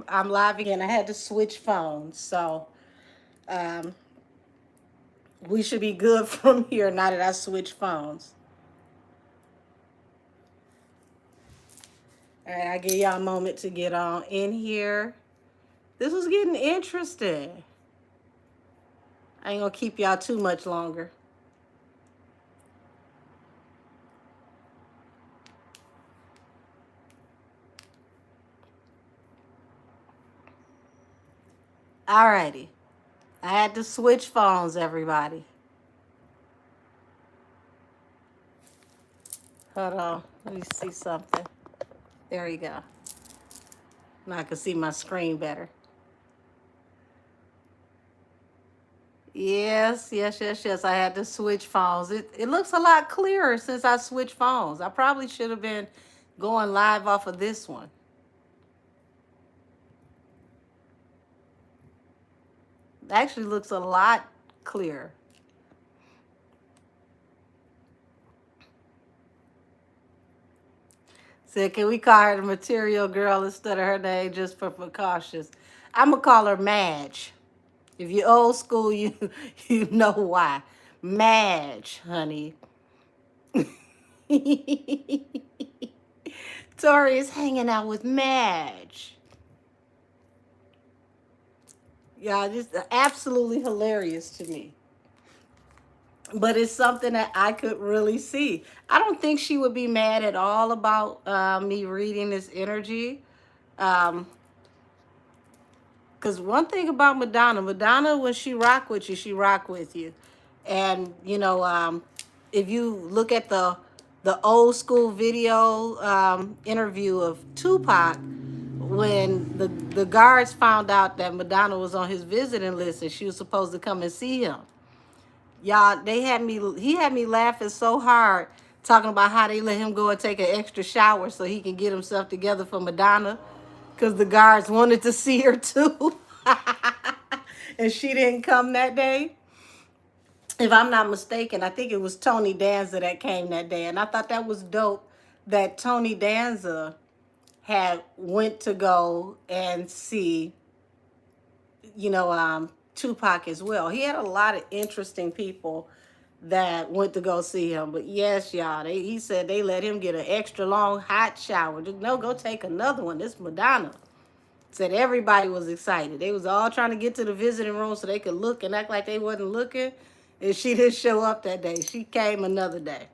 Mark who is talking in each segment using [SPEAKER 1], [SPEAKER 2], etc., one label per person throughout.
[SPEAKER 1] I'm live again. I had to switch phones, so um, we should be good from here now that I switched phones. All right, I give y'all a moment to get on in here. This was getting interesting. I ain't gonna keep y'all too much longer. All righty. I had to switch phones, everybody. Hold on. Let me see something. There we go. Now I can see my screen better. Yes. I had to switch phones. It looks a lot clearer since I switched phones. I probably should have been going live off of this one. It actually looks a lot clearer. Said, can we call her the material girl instead of her name just for precautions? I'm gonna call her Madge. If you're old school, you know why. Madge, honey. Tori is hanging out with Madge. Yeah, just absolutely hilarious to me. But it's something that I could really see. I don't think she would be mad at all about me reading this energy. Because one thing about Madonna, when she rock with you, she rock with you. And, if you look at the old school video interview of Tupac, when the guards found out that Madonna was on his visiting list and she was supposed to come and see him, y'all, he had me laughing so hard talking about how they let him go and take an extra shower so he can get himself together for Madonna because the guards wanted to see her too. And she didn't come that day. If I'm not mistaken, I think it was Tony Danza that came that day. And I thought that was dope that Tony Danza had went to go and see, Tupac as well. He had a lot of interesting people that went to go see him. But yes, y'all, he said they let him get an extra long hot shower. No, go take another one. This Madonna. Said everybody was excited. They was all trying to get to the visiting room so they could look and act like they wasn't looking. And she didn't show up that day. She came another day.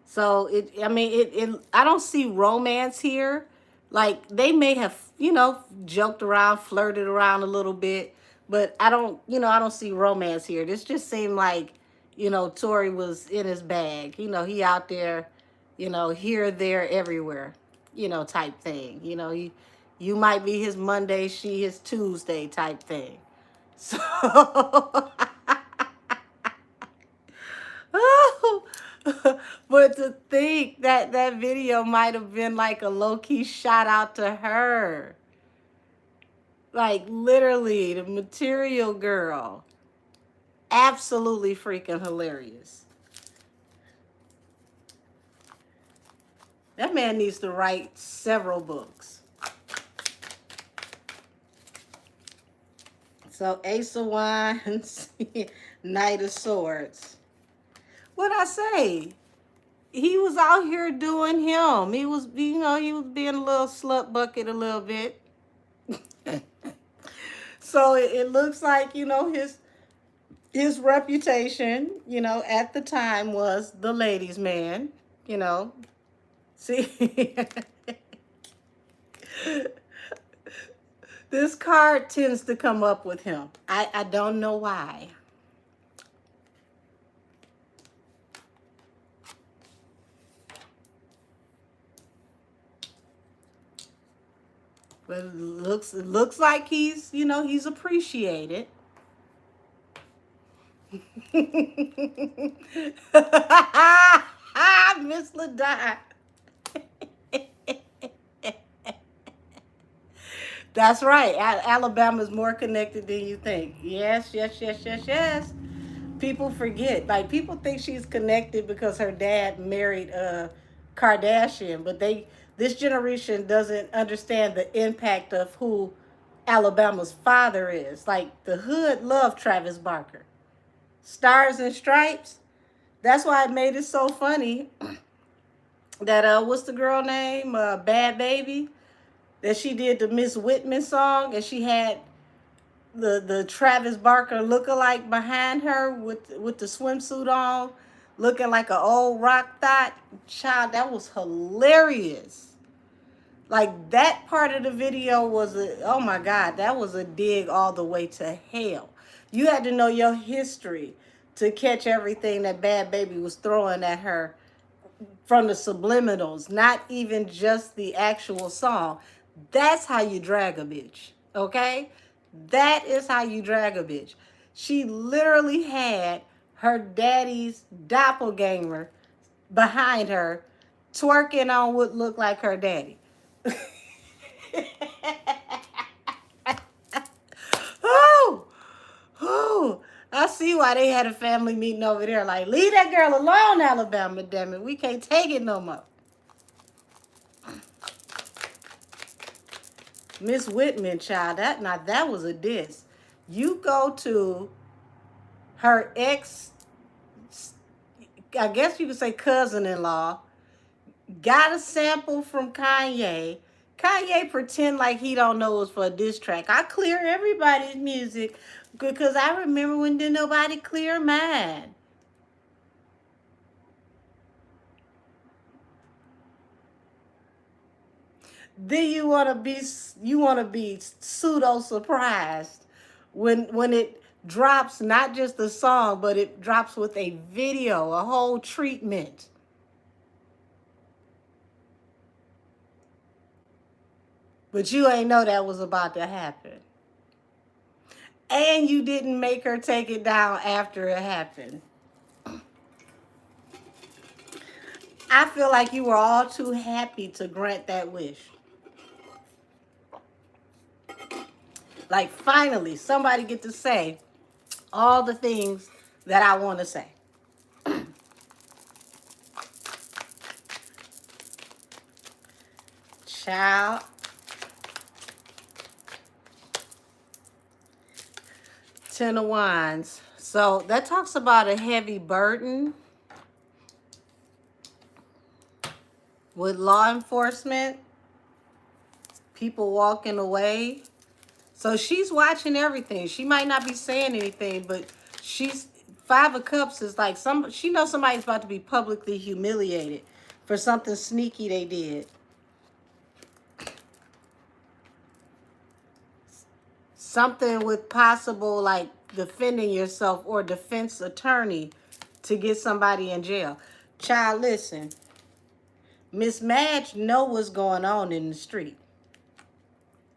[SPEAKER 1] So I don't see romance here. Like they may have, joked around, flirted around a little bit, but I don't see romance here. This just seemed like, Tory was in his bag. He out there, here, there, everywhere, type thing. You might be his Monday, she his Tuesday type thing. So but to think that that video might have been like a low-key shout out to her. Like literally the material girl. Absolutely freaking hilarious. That man needs to write several books. So Ace of Wands, Knight of Swords. What'd I say? He was out here doing him. He was, he was being a little slut bucket a little bit. So it looks like, his reputation, at the time was the ladies' man, See, this card tends to come up with him. I don't know why. But it looks like he's, he's appreciated. Miss Ladai. That's right. Alabama's more connected than you think. Yes. People forget. Like people think she's connected because her dad married a Kardashian, but This generation doesn't understand the impact of who Alabama's father is. Like the hood loved Travis Barker. Stars and Stripes. That's why it made it so funny that what's the girl name? Bad Baby. That she did the Miss Whitman song and she had the Travis Barker lookalike behind her with the swimsuit on, looking like an old rock thought. Child, that was hilarious. Like that part of the video was oh my God, that was a dig all the way to hell. You had to know your history to catch everything that Bad Baby was throwing at her from the subliminals, not even just the actual song. That's how you drag a bitch, okay? That is how you drag a bitch. She literally had her daddy's doppelganger behind her, twerking on what looked like her daddy. Oh, oh, I see why they had a family meeting over there. Like, leave that girl alone, Alabama, damn it. We can't take it no more. Miss Whitman, child, that was a diss. You go to her ex, I guess you could say cousin-in-law, got a sample from Kanye. Kanye pretend like he don't know it's for a diss track. I clear everybody's music because I remember when did nobody clear mine. Then you wanna be pseudo surprised when it drops not just the song, but it drops with a video, a whole treatment. But you ain't know that was about to happen. And you didn't make her take it down after it happened. I feel like you were all too happy to grant that wish. Like finally, somebody get to say all the things that I want to say. Child. Ten of Wands. So that talks about a heavy burden with law enforcement, people walking away. So she's watching everything. She might not be saying anything, but she's Five of Cups is like she knows somebody's about to be publicly humiliated for something sneaky they did. Something with possible like defending yourself or defense attorney to get somebody in jail. Child, listen. Miss Madge know what's going on in the street.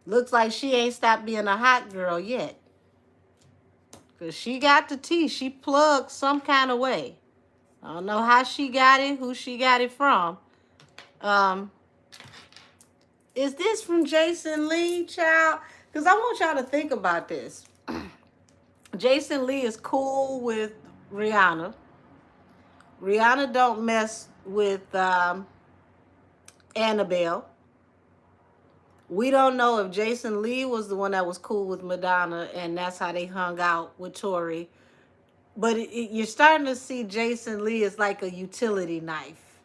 [SPEAKER 1] Looks like she ain't stopped being a hot girl yet. Because she got the tea. She plugged some kind of way. I don't know how she got it, who she got it from. Is this from Jason Lee, child? Because I want y'all to think about this. Jason Lee is cool with Rihanna. Rihanna don't mess with Annabelle. We don't know if Jason Lee was the one that was cool with Madonna and that's how they hung out with Tory. But you're starting to see Jason Lee as like a utility knife.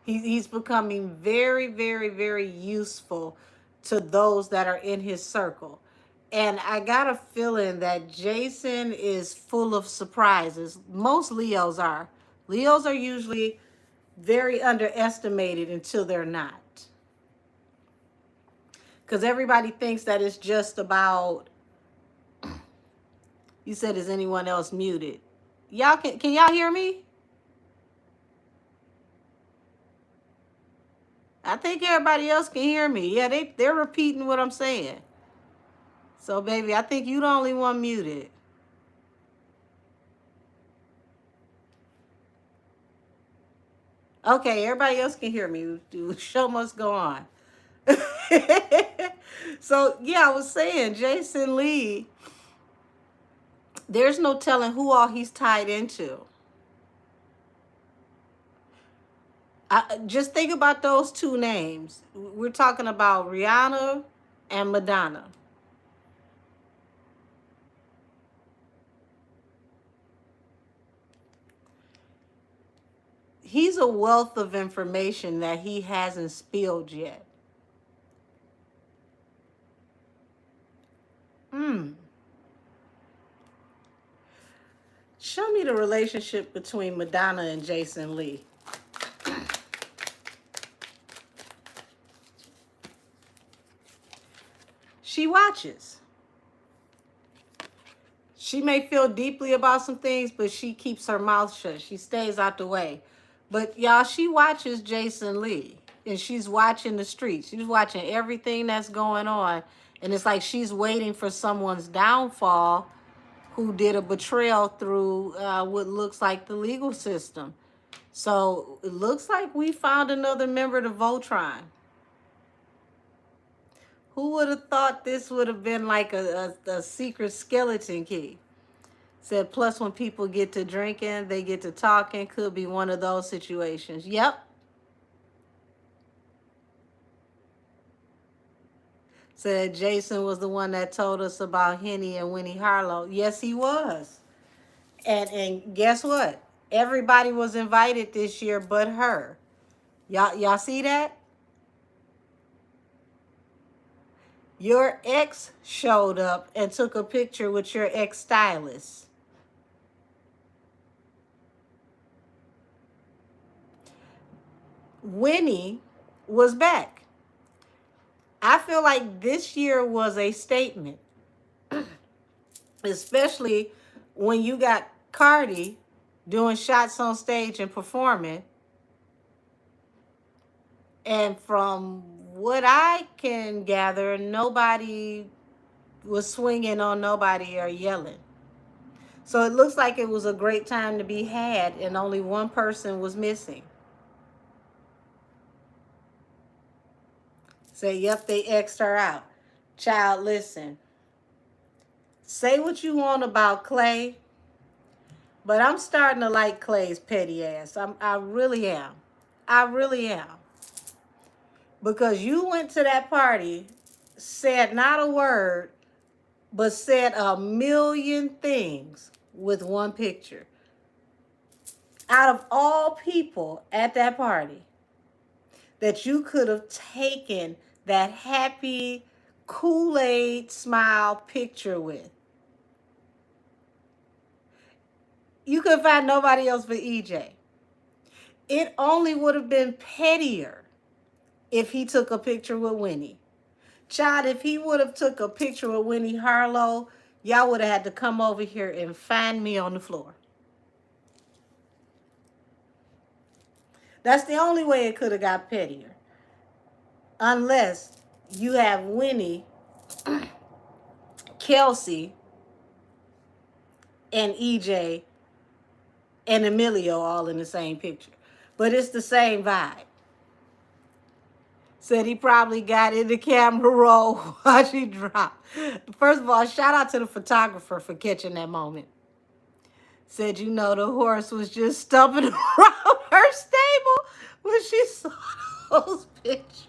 [SPEAKER 1] He's becoming very, very, very useful to those that are in his circle. And I got a feeling that Jason is full of surprises. Most Leos are. Leos are usually very underestimated until they're not. Because everybody thinks that it's just about, you said, is anyone else muted? Y'all can y'all hear me? I think everybody else can hear me. Yeah, they're repeating what I'm saying. So, baby, I think you the only one muted. Okay, everybody else can hear me. The show must go on. So, yeah, I was saying, Jason Lee, there's no telling who all he's tied into. Just think about those two names. We're talking about Rihanna and Madonna. He's a wealth of information that he hasn't spilled yet. Hmm. Show me the relationship between Madonna and Jason Lee. She watches. She may feel deeply about some things, but she keeps her mouth shut. She stays out the way. But y'all, she watches Jason Lee, and she's watching the streets. She's watching everything that's going on. And it's like she's waiting for someone's downfall who did a betrayal through what looks like the legal system. So it looks like we found another member to Voltron. Who would have thought this would have been like a secret skeleton key? Said, plus when people get to drinking, they get to talking. Could be one of those situations. Yep. Said Jason was the one that told us about Henny and Winnie Harlow. Yes, he was. And guess what? Everybody was invited this year but her. Y'all see that? Your ex showed up and took a picture with your ex-stylist. Winnie was back. I feel like this year was a statement, especially when you got Cardi doing shots on stage and performing. And from what I can gather, nobody was swinging on nobody or yelling. So it looks like it was a great time to be had, and only one person was missing. Say, yep, they X'd her out. Child, listen. Say what you want about Clay, but I'm starting to like Clay's petty ass. I really am. I really am. Because you went to that party, said not a word, but said a million things with one picture. Out of all people at that party that you could have taken that happy Kool-Aid smile picture with, you could find nobody else but EJ. It only would have been pettier if he took a picture with Winnie. Child, if he would have took a picture with Winnie Harlow, y'all would have had to come over here and find me on the floor. That's the only way it could have got pettier. Unless you have Winnie, Kelsey, and EJ and Emilio all in the same picture. But it's the same vibe. Said he probably got in the camera roll while she dropped. First of all, shout out to the photographer for catching that moment. Said, you know, the horse was just stumping around her stable when she saw those pictures.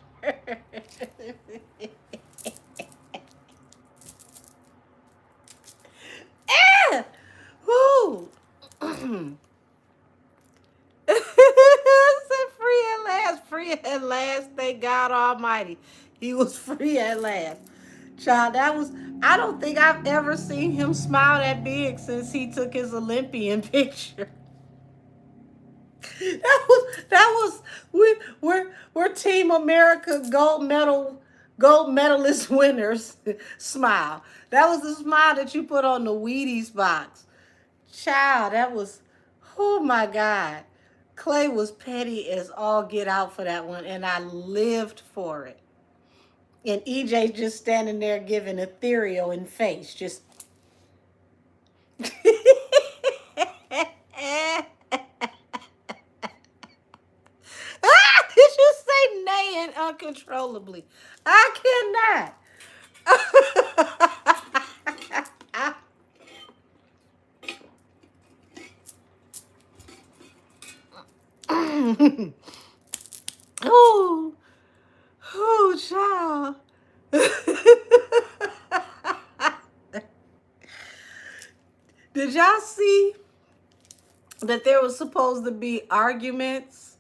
[SPEAKER 1] Woo! Said free at last, free at last. Thank God Almighty. He was free at last. Child, I don't think I've ever seen him smile that big since he took his Olympian picture. We're Team America gold medalist winners smile. That was the smile that you put on the Wheaties box. Child, that was, oh my God. Clay was petty as all get out for that one, and I lived for it. And EJ just standing there giving ethereal in face, just. Did you say neighing uncontrollably? I cannot. Did y'all see that there was supposed to be arguments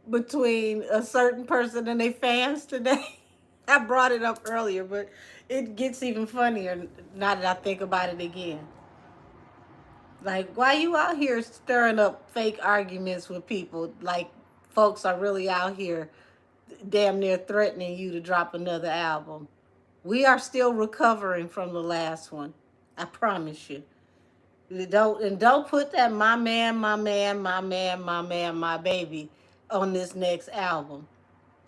[SPEAKER 1] between a certain person and their fans today? I brought it up earlier, but it gets even funnier now that I think about it again. Like, why you out here stirring up fake arguments with people? Like, folks are really out here damn near threatening you to drop another album. We are still recovering from the last one. I promise you. Don't put that my man, my man, my man, my man, my baby on this next album.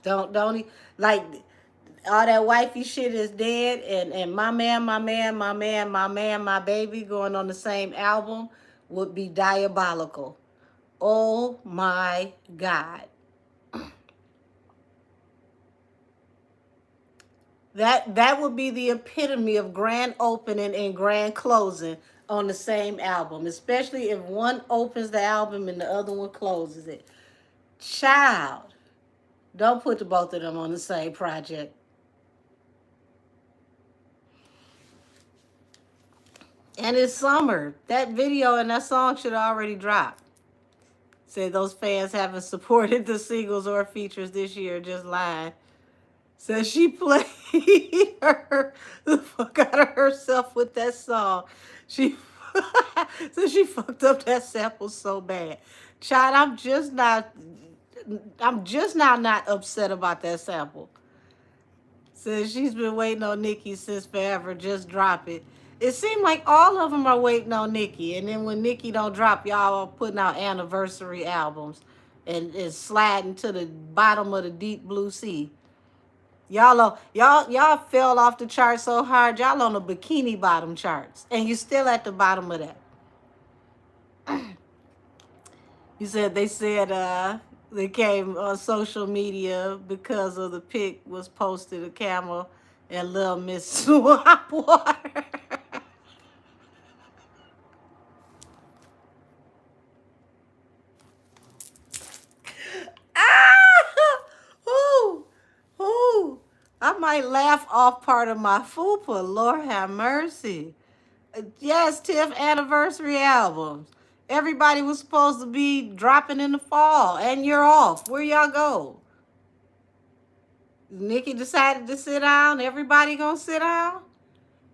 [SPEAKER 1] Like all that wifey shit is dead, and my man, my man, my man, my man, my baby going on the same album would be diabolical. Oh my God. That would be the epitome of grand opening and grand closing on the same album, especially if one opens the album and the other one closes it. Child, don't put the both of them on the same project. And it's summer. That video and that song should already drop. Say those fans haven't supported the singles or features this year. Just lying. Says she played her the fuck out of herself with that song. She so she fucked up that sample so bad. Child, I'm just now not upset about that sample. Says she's been waiting on Nicki since forever. Just drop it. It seemed like all of them are waiting on Nicki, and then when Nicki don't drop, y'all are putting out anniversary albums and sliding to the bottom of the deep blue sea. Y'all fell off the chart so hard. Y'all on the bikini bottom charts, and you still at the bottom of that. They said they came on social media because of the pic was posted a camel and Lil Miss Swamp Water. Ah! Ooh, ooh. I might laugh off part of my fupa. Lord have mercy. Yes, Tiff anniversary albums. Everybody was supposed to be dropping in the fall, and you're off. Where y'all go? Nicki decided to sit down. Everybody gonna sit down,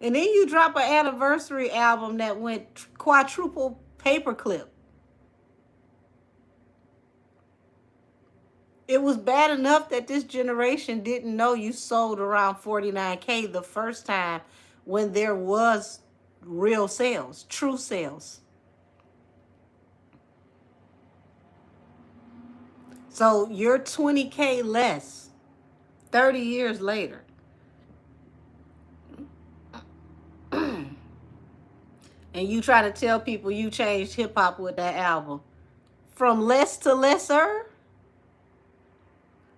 [SPEAKER 1] and then you drop an anniversary album that went quadruple paperclip. It was bad enough that this generation didn't know you sold around 49K the first time when there was real sales, true sales. So you're 20K less 30 years later. And you try to tell people you changed hip hop with that album. From less to lesser?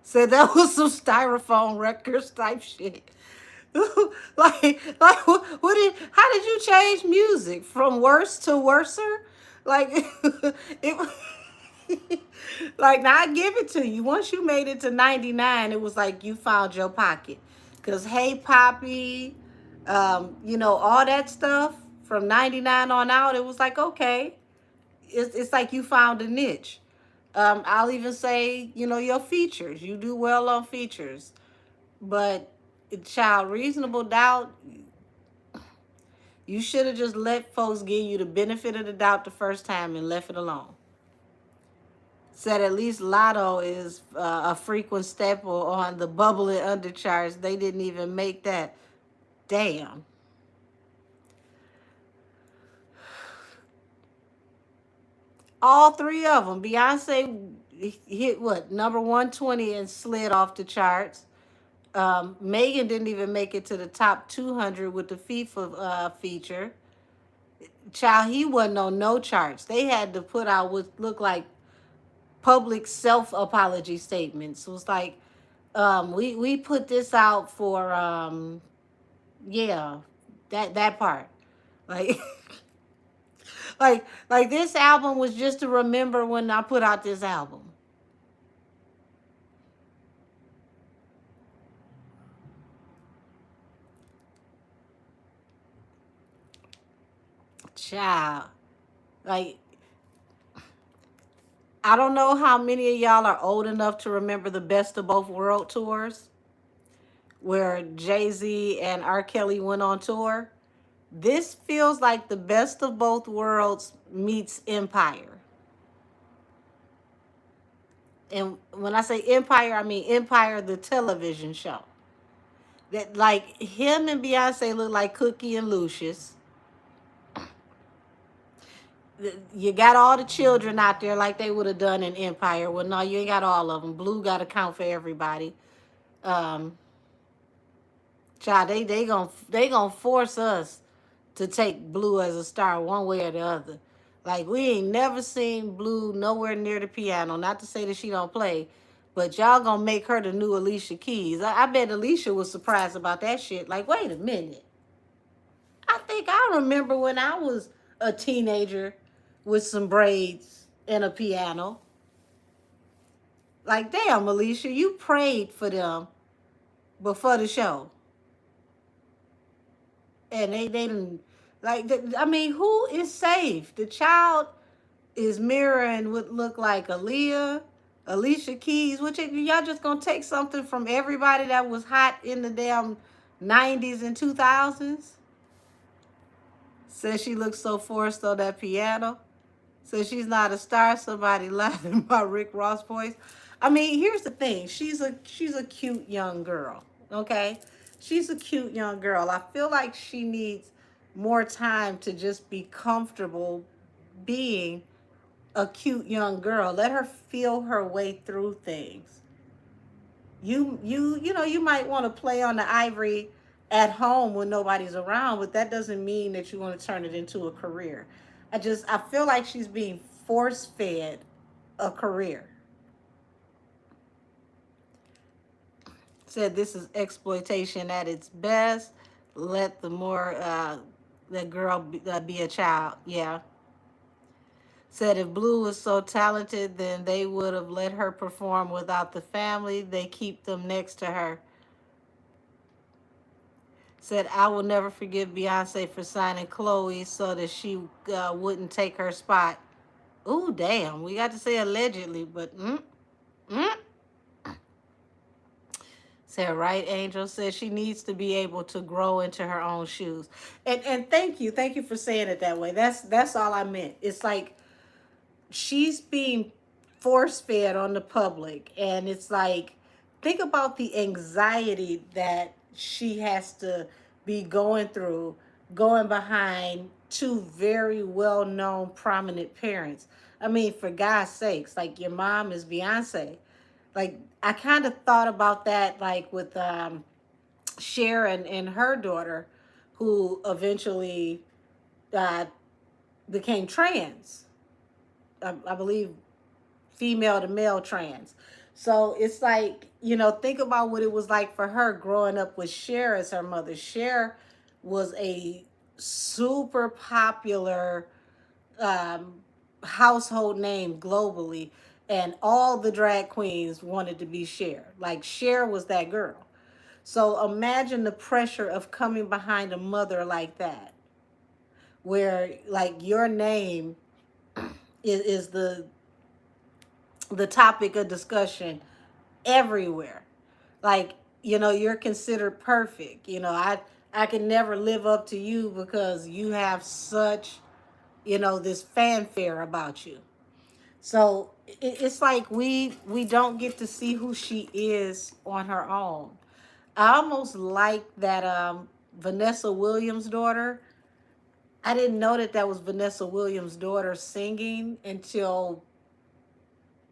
[SPEAKER 1] Said that was some styrofoam records type shit. How did you change music from worse to worser? Like it like now I give it to you. Once you made it to 99, it was like you found your pocket. Cause Hey Poppy, all that stuff from 99 on out, it was like, okay, it's like you found a niche. I'll even say, your features. You do well on features. But child, reasonable doubt, you should have just let folks give you the benefit of the doubt the first time and left it alone. Said at least Lotto is a frequent staple on the bubbling undercharts. They didn't even make that. Damn. All three of them. Beyonce hit what, number 120 and slid off the charts. Megan didn't even make it to the top 200 with the FIFA feature. Child, he wasn't on no charts. They had to put out what looked like public self-apology statements. It was like, we put this out for, yeah, that part. Like, like this album was just to remember when I put out this album. Child. Like, I don't know how many of y'all are old enough to remember the Best of Both World tours where Jay-Z and R. Kelly went on tour. This feels like the Best of Both Worlds meets Empire. And when I say Empire, I mean Empire, the television show. That, like, him and Beyonce look like Cookie and Lucius. You got all the children out there like they would have done in Empire. Well, no, you ain't got all of them. Blue got to count for everybody. Um, Child, they gonna force us to take Blue as a star one way or the other. Like, we ain't never seen Blue nowhere near the piano. Not to say that she don't play, but y'all gonna make her the new Alicia Keys. I bet Alicia was surprised about that shit. Like, wait a minute. I think I remember when I was a teenager with some braids and a piano. Like, damn, Alicia, you prayed for them before the show. And they didn't, like, I mean, who is safe? The child is mirroring what look like Aaliyah, Alicia Keys. Which y'all just gonna take something from everybody that was hot in the damn 90s and 2000s? Says she looks so forced on that piano. Says she's not a star. Somebody laughing about Rick Ross' voice. I mean, here's the thing. She's a cute young girl. Okay, she's a cute young girl. I feel like she needs more time to just be comfortable being a cute young girl. Let her feel her way through things. You know, you might want to play on the ivory at home when nobody's around, but that doesn't mean that you want to turn it into a career. I feel like she's being force fed a career. Said this is exploitation at its best. Let the more the girl be a child. Yeah. Said if Blue was so talented, then they would have let her perform without the family. They keep them next to her. Said I will never forgive Beyonce for signing Chloe so that she wouldn't take her spot. Ooh, damn. We got to say allegedly, but mm. Said right, Angel said she needs to be able to grow into her own shoes. And thank you for saying it that way. That's all I meant. It's like she's being force fed on the public, and it's like, think about the anxiety that she has to be going through, going behind two very well known prominent parents. I mean, for God's sakes, like, your mom is Beyonce. Like, I kind of thought about that, like, with Cher and her daughter, who eventually uh, became trans. I believe female to male trans. So it's like, you know, think about what it was like for her growing up with Cher as her mother. Cher was a super popular household name globally, and all the drag queens wanted to be Cher. Like, Cher was that girl. So imagine the pressure of coming behind a mother like that, where, like, your name is the topic of discussion everywhere. Like, you know, you're considered perfect. You know, I can never live up to you because you have such, you know, this fanfare about you. So it's like we don't get to see who she is on her own. I almost like that Vanessa Williams' daughter. I didn't know that was Vanessa Williams' daughter singing until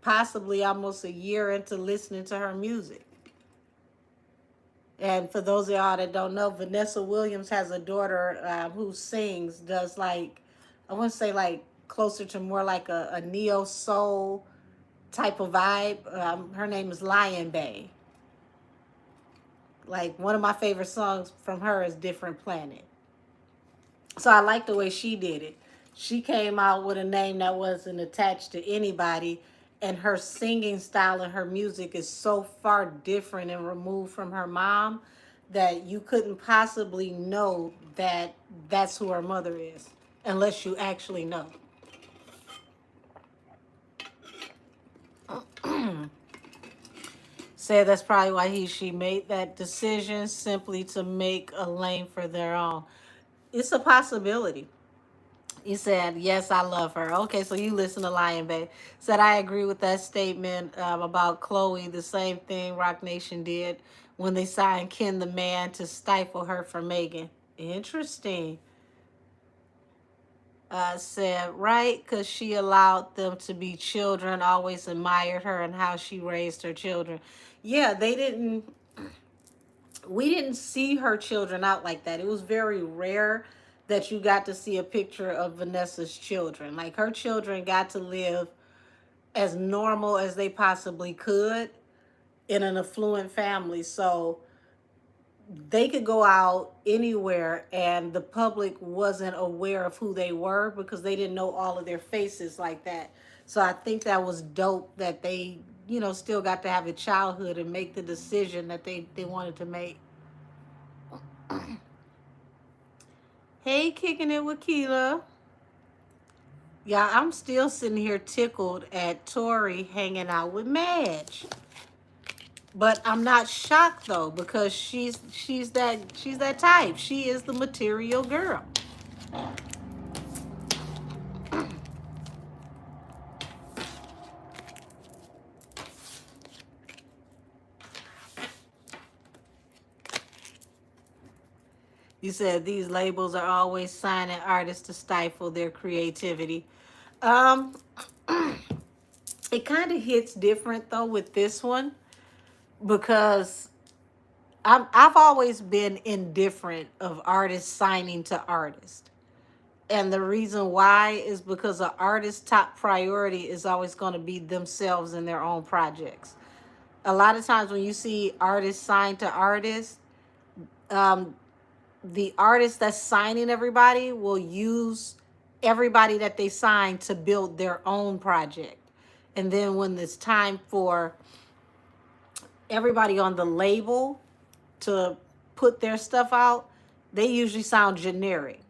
[SPEAKER 1] possibly almost a year into listening to her music. And for those of y'all that don't know, Vanessa Williams has a daughter who sings, does, like, I want to say, like, closer to more like a neo soul type of vibe. Her name is Lion Bay. Like, one of my favorite songs from her is Different Planet. So I like the way she did it. She came out with a name that wasn't attached to anybody, and her singing style and her music is so far different and removed from her mom that you couldn't possibly know that that's who her mother is unless you actually know. Said that's probably why she made that decision, simply to make a lane for their own. It's a possibility. You said, yes, I love her. Okay, so you listen to Lion Bay. Said, I agree with that statement about Chloe. The same thing Rock Nation did when they signed Ken the Man to stifle her for Megan. Interesting. Said, right, because she allowed them to be children, always admired her and how she raised her children. Yeah, we didn't see her children out like that. It was very rare that you got to see a picture of Vanessa's children. Like, her children got to live as normal as they possibly could in an affluent family. So they could go out anywhere and the public wasn't aware of who they were because they didn't know all of their faces like that. So I think that was dope that they, still got to have a childhood and make the decision that they wanted to make. Hey, kicking it with Keela. Yeah, I'm still sitting here tickled at Tori hanging out with Madge. But I'm not shocked though, because she's that type. She is the material girl. You said these labels are always signing artists to stifle their creativity. Um, it kind of hits different though with this one because I've always been indifferent of artists signing to artists. And the reason why is because an artist's top priority is always going to be themselves and their own projects. A lot of times when you see artists signed to artists, um, the artist that's signing everybody will use everybody that they sign to build their own project. And then when it's time for everybody on the label to put their stuff out, they usually sound generic.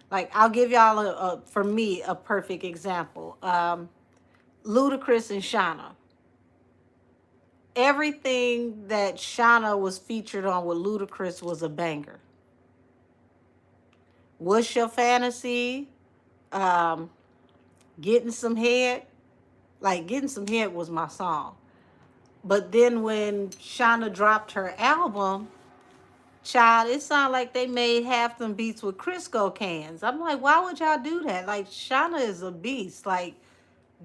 [SPEAKER 1] Like, I'll give y'all for me, a perfect example. Ludacris and Shawnna. Everything that Shawnna was featured on with Ludacris was a banger. What's Your Fantasy? Um, Getting Some Head. Like, Getting Some Head was my song. But then when Shawnna dropped her album, child, it sounded like they made half them beats with Crisco cans. I'm like, why would y'all do that? Like, Shawnna is a beast. Like,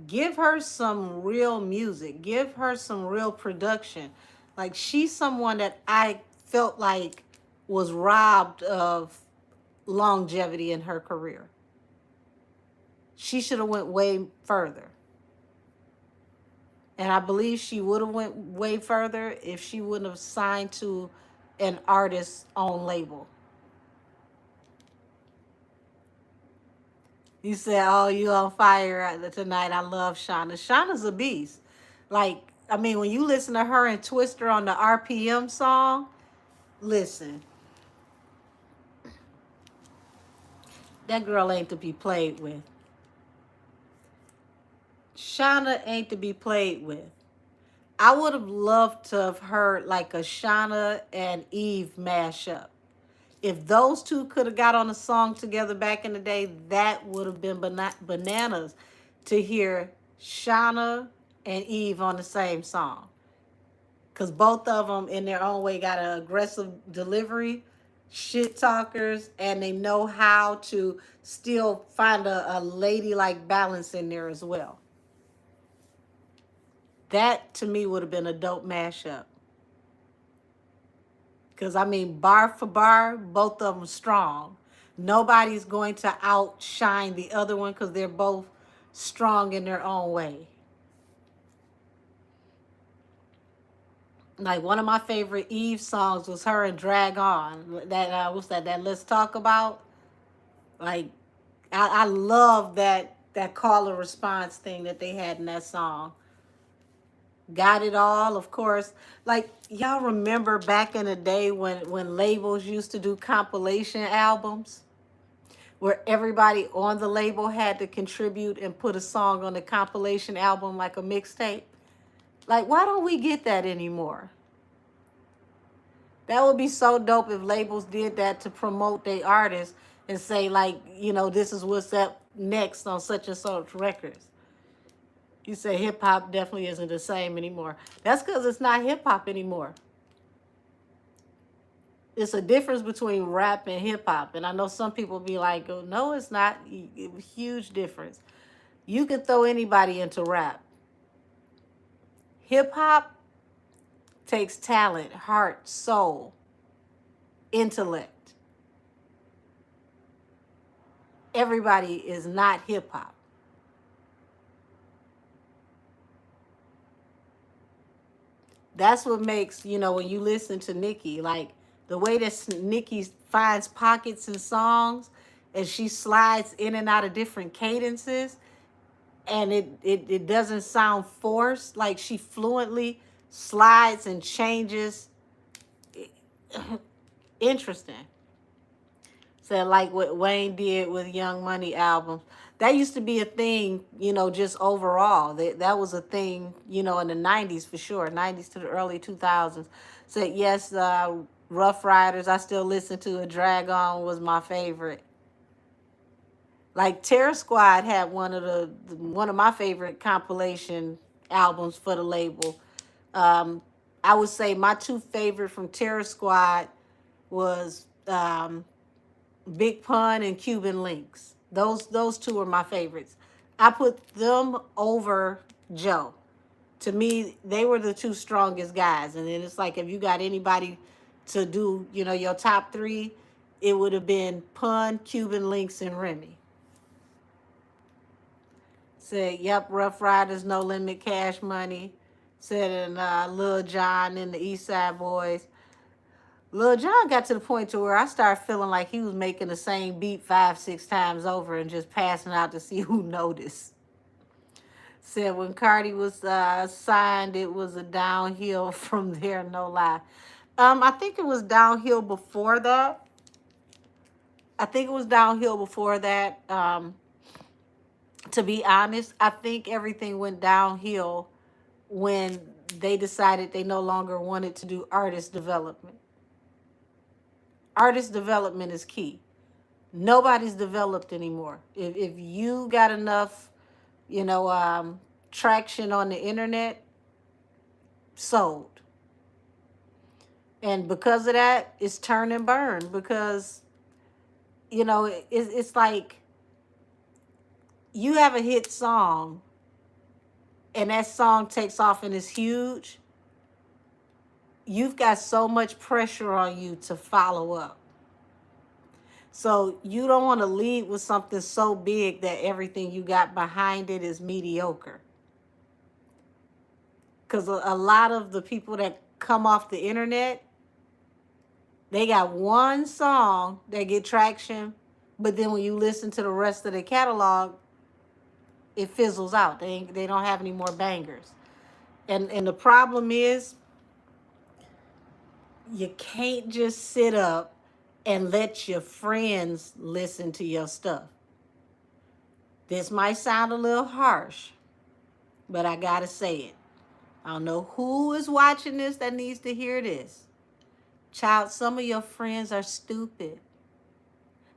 [SPEAKER 1] give her some real music. Give her some real production. Like, she's someone that I felt like was robbed of longevity in her career. She should have went way further. And I believe she would have went way further if she wouldn't have signed to an artist's own label. You said, oh, you on fire tonight. I love Shawnna. Shauna's a beast. Like, I mean, when you listen to her and Twister on the RPM song, listen. That girl ain't to be played with. Shawnna ain't to be played with. I would have loved to have heard like a Shawnna and Eve mashup. If those two could have got on a song together back in the day, that would have been bananas to hear Shawnna and Eve on the same song. Because both of them, in their own way, got an aggressive delivery, shit talkers, and they know how to still find a ladylike balance in there as well. That, to me, would have been a dope mashup. Because, I mean, bar for bar, both of them strong. Nobody's going to outshine the other one because they're both strong in their own way. Like, one of my favorite Eve songs was her and Drag On. That what's that Let's Talk About? Like, I love that call and response thing that they had in that song. Got It All, of course. Like, y'all remember back in the day when labels used to do compilation albums where everybody on the label had to contribute and put a song on the compilation album like a mixtape? Like, why don't we get that anymore? That would be so dope if labels did that to promote their artists and say, like, this is what's up next on such and such records. You say hip hop definitely isn't the same anymore. That's because it's not hip hop anymore. It's a difference between rap and hip hop. And I know some people be like, oh, no, it's not. Huge difference. You can throw anybody into rap. Hip hop takes talent, heart, soul, intellect. Everybody is not hip hop. That's what makes, when you listen to Nicki, like the way that Nicki finds pockets in songs and she slides in and out of different cadences, and it doesn't sound forced, like she fluently slides and changes. Interesting. So like what Wayne did with Young Money albums. That used to be a thing, just overall. That was a thing, in the 90s for sure, 90s to the early 2000s. So yes, Rough Riders, I still listen to it. Drag On was my favorite. Like Terror Squad had one of my favorite compilation albums for the label. I would say my two favorite from Terror Squad was Big Pun and Cuban Links. Those two are my favorites. I put them over Joe. To me, they were the two strongest guys. And then it's like if you got anybody to do, your top three, it would have been Pun, Cuban Links, and Remy. Said, yep, Rough Riders, No Limit, Cash Money. Said, and Lil Jon and the East Side Boys. Lil Jon got to the point to where I started feeling like he was making the same beat 5, 6 times over and just passing out to see who noticed. Said when Cardi was signed, it was a downhill from there, no lie. I think it was downhill before that. To be honest, I think everything went downhill when they decided they no longer wanted to do artist development. Artist development is key. Nobody's developed anymore. If you got enough, traction on the internet, sold. And because of that, it's turn and burn because, it's like you have a hit song and that song takes off and is huge. You've got so much pressure on you to follow up. So you don't want to lead with something so big that everything you got behind it is mediocre. Because a lot of the people that come off the internet, they got one song that get traction, but then when you listen to the rest of the catalog, it fizzles out. They don't have any more bangers. And the problem is, you can't just sit up and let your friends listen to your stuff. This might sound a little harsh, but I gotta say it. I don't know who is watching this that needs to hear this. Child, some of your friends are stupid.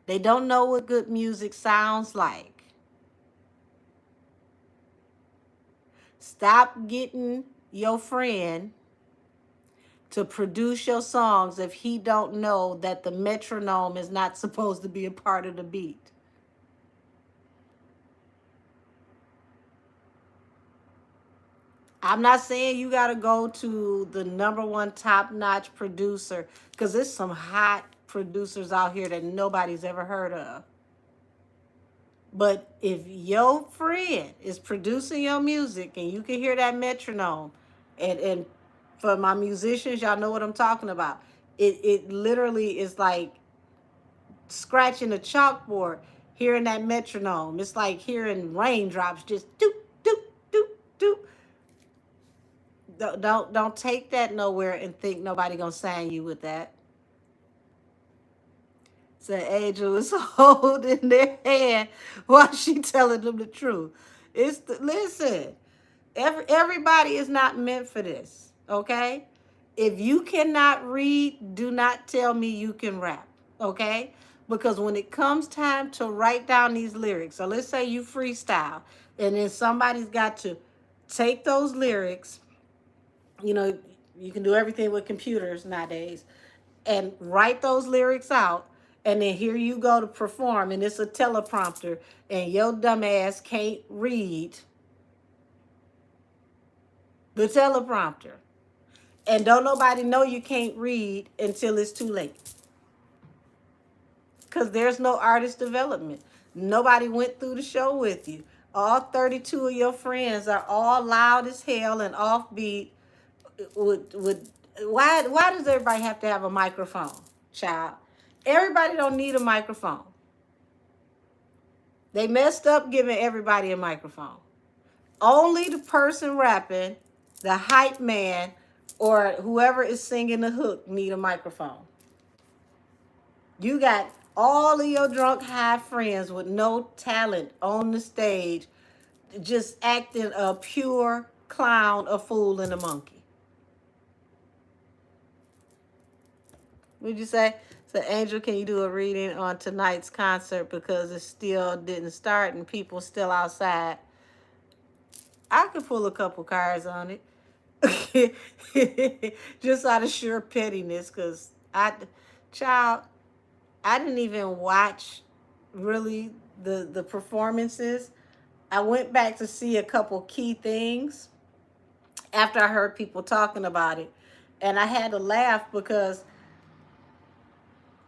[SPEAKER 1] They don't know what good music sounds like. Stop getting your friend to produce your songs if he don't know that the metronome is not supposed to be a part of the beat. I'm not saying you got to go to the number one top-notch producer, because there's some hot producers out here that nobody's ever heard of. But if your friend is producing your music and you can hear that metronome, and for my musicians, y'all know what I'm talking about. It literally is like scratching a chalkboard, hearing that metronome. It's like hearing raindrops just doop, doop, doop, doop. Don't take that nowhere and think nobody gonna sign you with that. So Angel is holding their hand while she telling them the truth. Listen. Everybody is not meant for this, okay? If you cannot read, do not tell me you can rap, okay? Because when it comes time to write down these lyrics, so let's say you freestyle, and then somebody's got to take those lyrics, you know, you can do everything with computers nowadays, and write those lyrics out, and then here you go to perform, and it's a teleprompter, and your dumb ass can't read the teleprompter. And don't nobody know you can't read until it's too late. Because there's no artist development. Nobody went through the show with you. All 32 of your friends are all loud as hell and offbeat. Why does everybody have to have a microphone, child? Everybody don't need a microphone. They messed up giving everybody a microphone. Only the person rapping, the hype man, or whoever is singing the hook need a microphone. You got all of your drunk high friends with no talent on the stage, just acting a pure clown, a fool, and a monkey. What'd you say? So, Angel, can you do a reading on tonight's concert because it still didn't start and people still outside? I could pull a couple cards on it. Just out of sheer pettiness, because child, I didn't even watch really the performances. I went back to see a couple key things after I heard people talking about it, and I had to laugh because,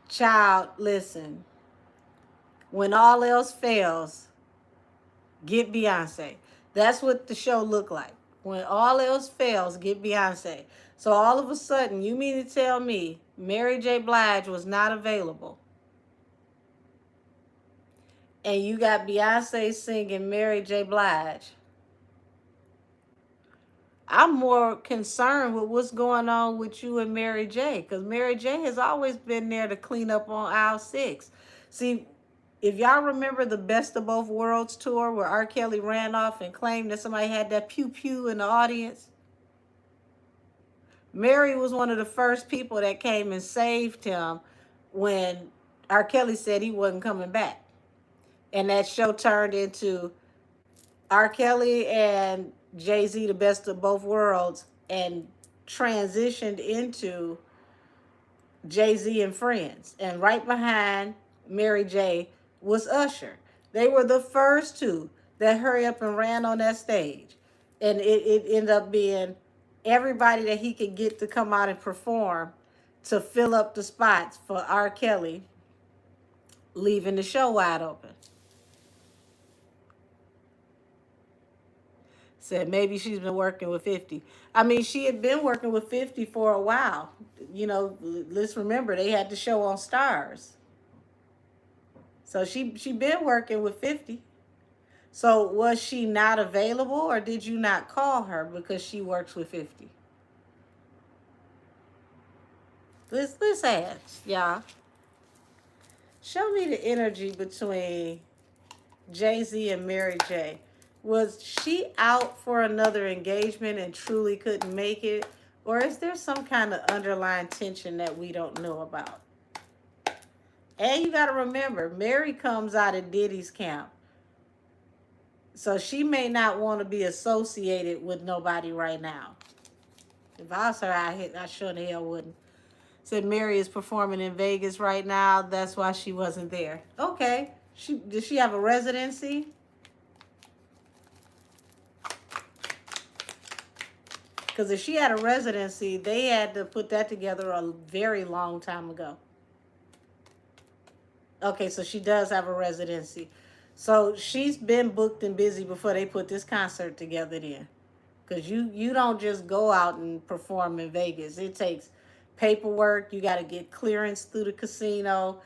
[SPEAKER 1] child, listen, when all else fails, get Beyonce. That's what the show looked like. When all else fails, get Beyonce. So all of a sudden, you mean to tell me Mary J. Blige was not available? And you got Beyonce singing Mary J. Blige. I'm more concerned with what's going on with you and Mary J. Because Mary J. has always been there to clean up on aisle 6. See, if y'all remember the Best of Both Worlds tour where R. Kelly ran off and claimed that somebody had that pew-pew in the audience, Mary was one of the first people that came and saved him when R. Kelly said he wasn't coming back. And that show turned into R. Kelly and Jay-Z, the Best of Both Worlds, and transitioned into Jay-Z and Friends. And right behind Mary J. was Usher. They were the first two that hurry up and ran on that stage. And it ended up being everybody that he could get to come out and perform to fill up the spots for R. Kelly, leaving the show wide open. Said maybe she's been working with 50. I mean, she had been working with 50 for a while. You know, let's remember they had the show on Stars. So she been working with 50. So was she not available, or did you not call her because she works with 50? Let's ask, y'all. Show me the energy between Jay-Z and Mary J. Was she out for another engagement and truly couldn't make it? Or is there some kind of underlying tension that we don't know about? And you got to remember, Mary comes out of Diddy's camp. So she may not want to be associated with nobody right now. If I was her, I sure the hell wouldn't. Said Mary is performing in Vegas right now. That's why she wasn't there. Okay. Does she have a residency? Because if she had a residency, they had to put that together a very long time ago. Okay, so she does have a residency. So she's been booked and busy before they put this concert together then. Because you don't just go out and perform in Vegas. It takes paperwork. You got to get clearance through the casino.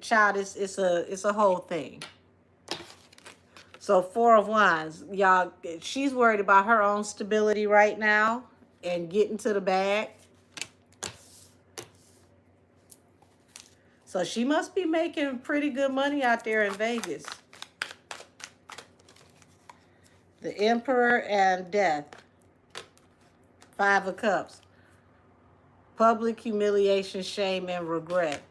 [SPEAKER 1] Child, it's a whole thing. So 4 of Wands, y'all, she's worried about her own stability right now and getting to the bag. So she must be making pretty good money out there in Vegas. The Emperor and Death. 5 of Cups. Public humiliation, shame, and regret.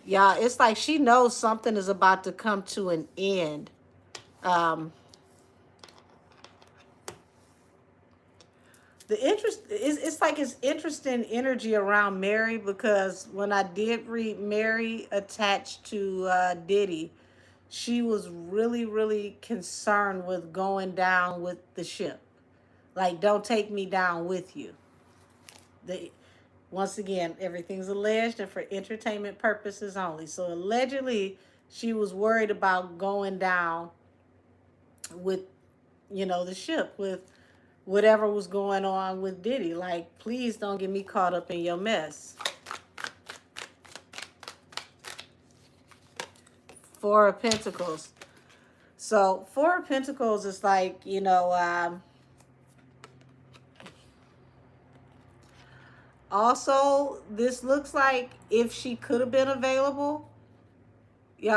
[SPEAKER 1] Y'all, it's like she knows something is about to come to an end. The interest is, it's like it's interesting energy around Mary, because when I did read Mary attached to Diddy, she was really, really concerned with going down with the ship. Like, don't take me down with you. The Once again, everything's alleged and for entertainment purposes only. So allegedly, she was worried about going down with, the ship, with whatever was going on with Diddy. Like, please don't get me caught up in your mess. 4 of Pentacles. So 4 of Pentacles is like, also, this looks like if she could have been available,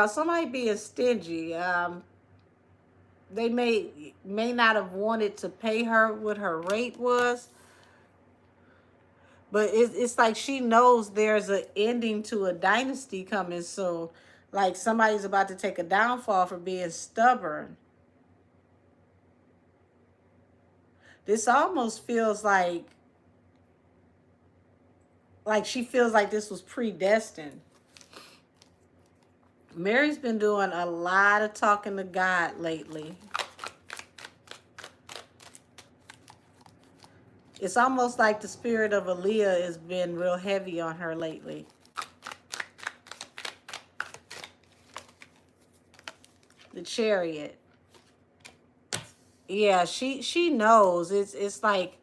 [SPEAKER 1] somebody being stingy. They may not have wanted to pay her what her rate was, but it's like she knows there's an ending to a dynasty coming soon. Like, somebody's about to take a downfall for being stubborn. This almost feels like she feels like this was predestined. Mary's been doing a lot of talking to God lately. It's almost like the spirit of Aaliyah has been real heavy on her lately. The Chariot. Yeah, she knows. It's like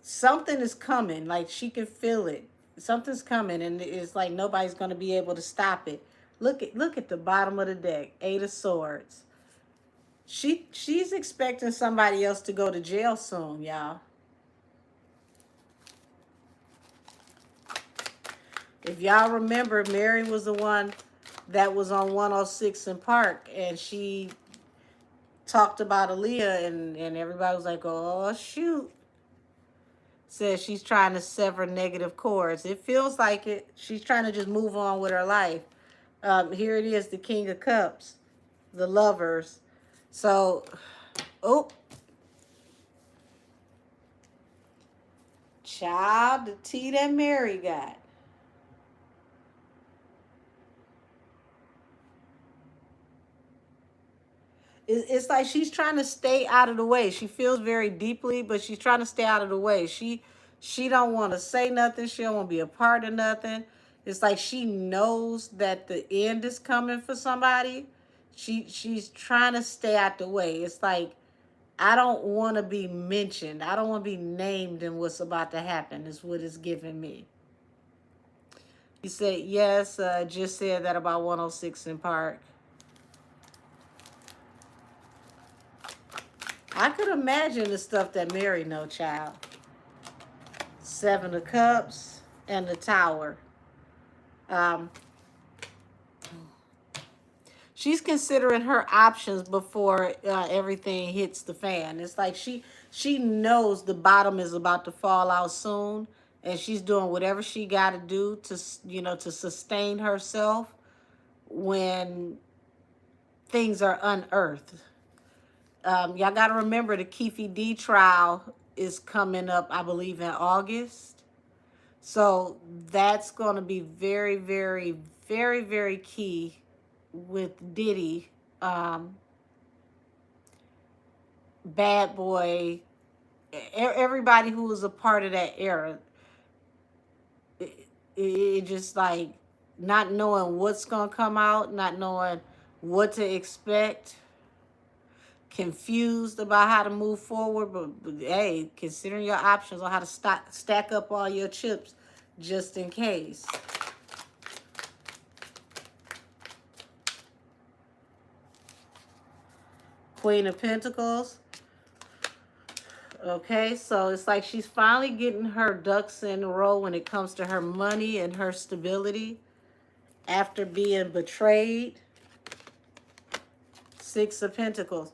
[SPEAKER 1] something is coming. Like, she can feel it. Something's coming, and it's like nobody's going to be able to stop it. Look at the bottom of the deck. 8 of Swords. She's expecting somebody else to go to jail soon, y'all. If y'all remember, Mary was the one that was on 106 in Park, and she talked about Aaliyah, and everybody was like, oh, shoot. Says she's trying to sever negative cords. It feels like it. She's trying to just move on with her life. Here it is, the King of Cups, the Lovers. So, oh. Child, the tea that Mary got. It's like she's trying to stay out of the way. She feels very deeply, but she's trying to stay out of the way. She don't want to say nothing. She don't want to be a part of nothing. It's like she knows that the end is coming for somebody. She's trying to stay out the way. It's like, I don't want to be mentioned. I don't want to be named in what's about to happen, is what it's giving me. You said, yes, just said that about 106 in Park. I could imagine the stuff that Mary know, child. 7 of Cups and the Tower. She's considering her options before everything hits the fan. It's like she knows the bottom is about to fall out soon, and she's doing whatever she got to do to, to sustain herself when things are unearthed. Y'all got to remember the Keffe D trial is coming up, I believe, in August. So that's going to be very, very, very, very key with Diddy. Bad Boy, everybody who was a part of that era. It just like not knowing what's going to come out, not knowing what to expect. Confused about how to move forward, but hey, considering your options on how to stack up all your chips just in case. Queen of Pentacles. Okay, so it's like she's finally getting her ducks in a row when it comes to her money and her stability after being betrayed. 6 of Pentacles.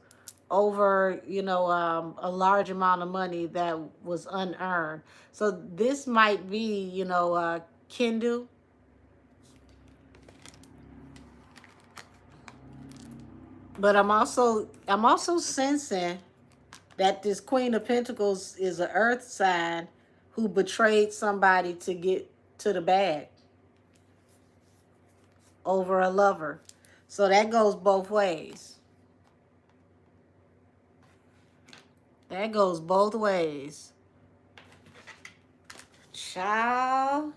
[SPEAKER 1] over, a large amount of money that was unearned. So this might be, Kendu. But I'm also sensing that this Queen of Pentacles is an earth sign who betrayed somebody to get to the bag over a lover. So that goes both ways. That goes both ways. Child.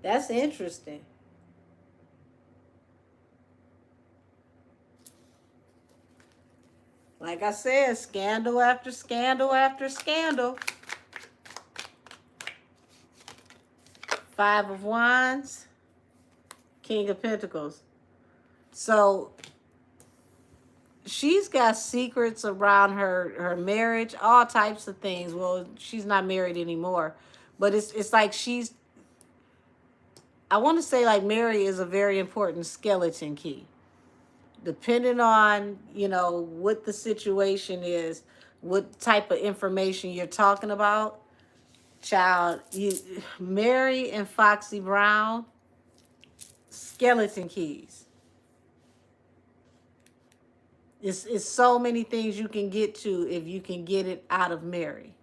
[SPEAKER 1] That's interesting. Like I said, scandal after scandal after scandal. Five of Wands, King of Pentacles. So she's got secrets around her marriage, all types of things. Well, she's not married anymore, but it's like I want to say like Mary is a very important skeleton key. Depending on, what the situation is, what type of information you're talking about, child, Mary and Foxy Brown, skeleton keys. It's so many things you can get to if you can get it out of Mary.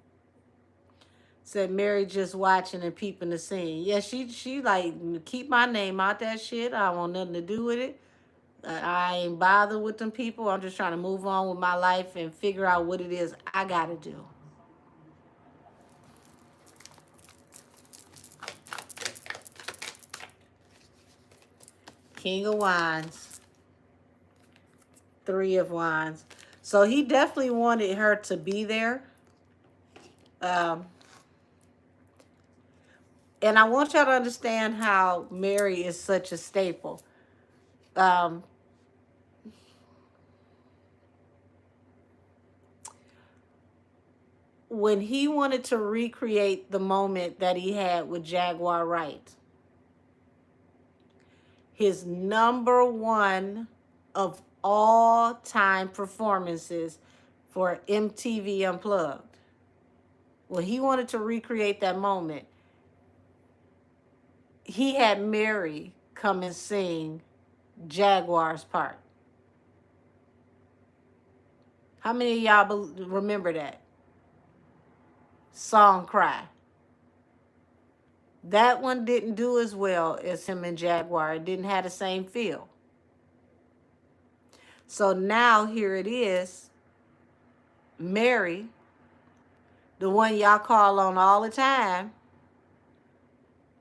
[SPEAKER 1] Said Mary just watching and peeping the scene. Yeah, she like, keep my name out that shit. I don't want nothing to do with it. I ain't bothered with them people. I'm just trying to move on with my life and figure out what it is I gotta do. King of Wands. Three of Wands. So he definitely wanted her to be there. And I want y'all to understand how Mary is such a staple. When he wanted to recreate the moment that he had with Jaguar Wright, his number one of all time performances for MTV Unplugged. When he wanted to recreate that moment, he had Mary come and sing Jaguar's part. How many of y'all remember that? Song Cry. That one didn't do as well as him and Jaguar. It didn't have the same feel. So now here it is. Mary, the one y'all call on all the time,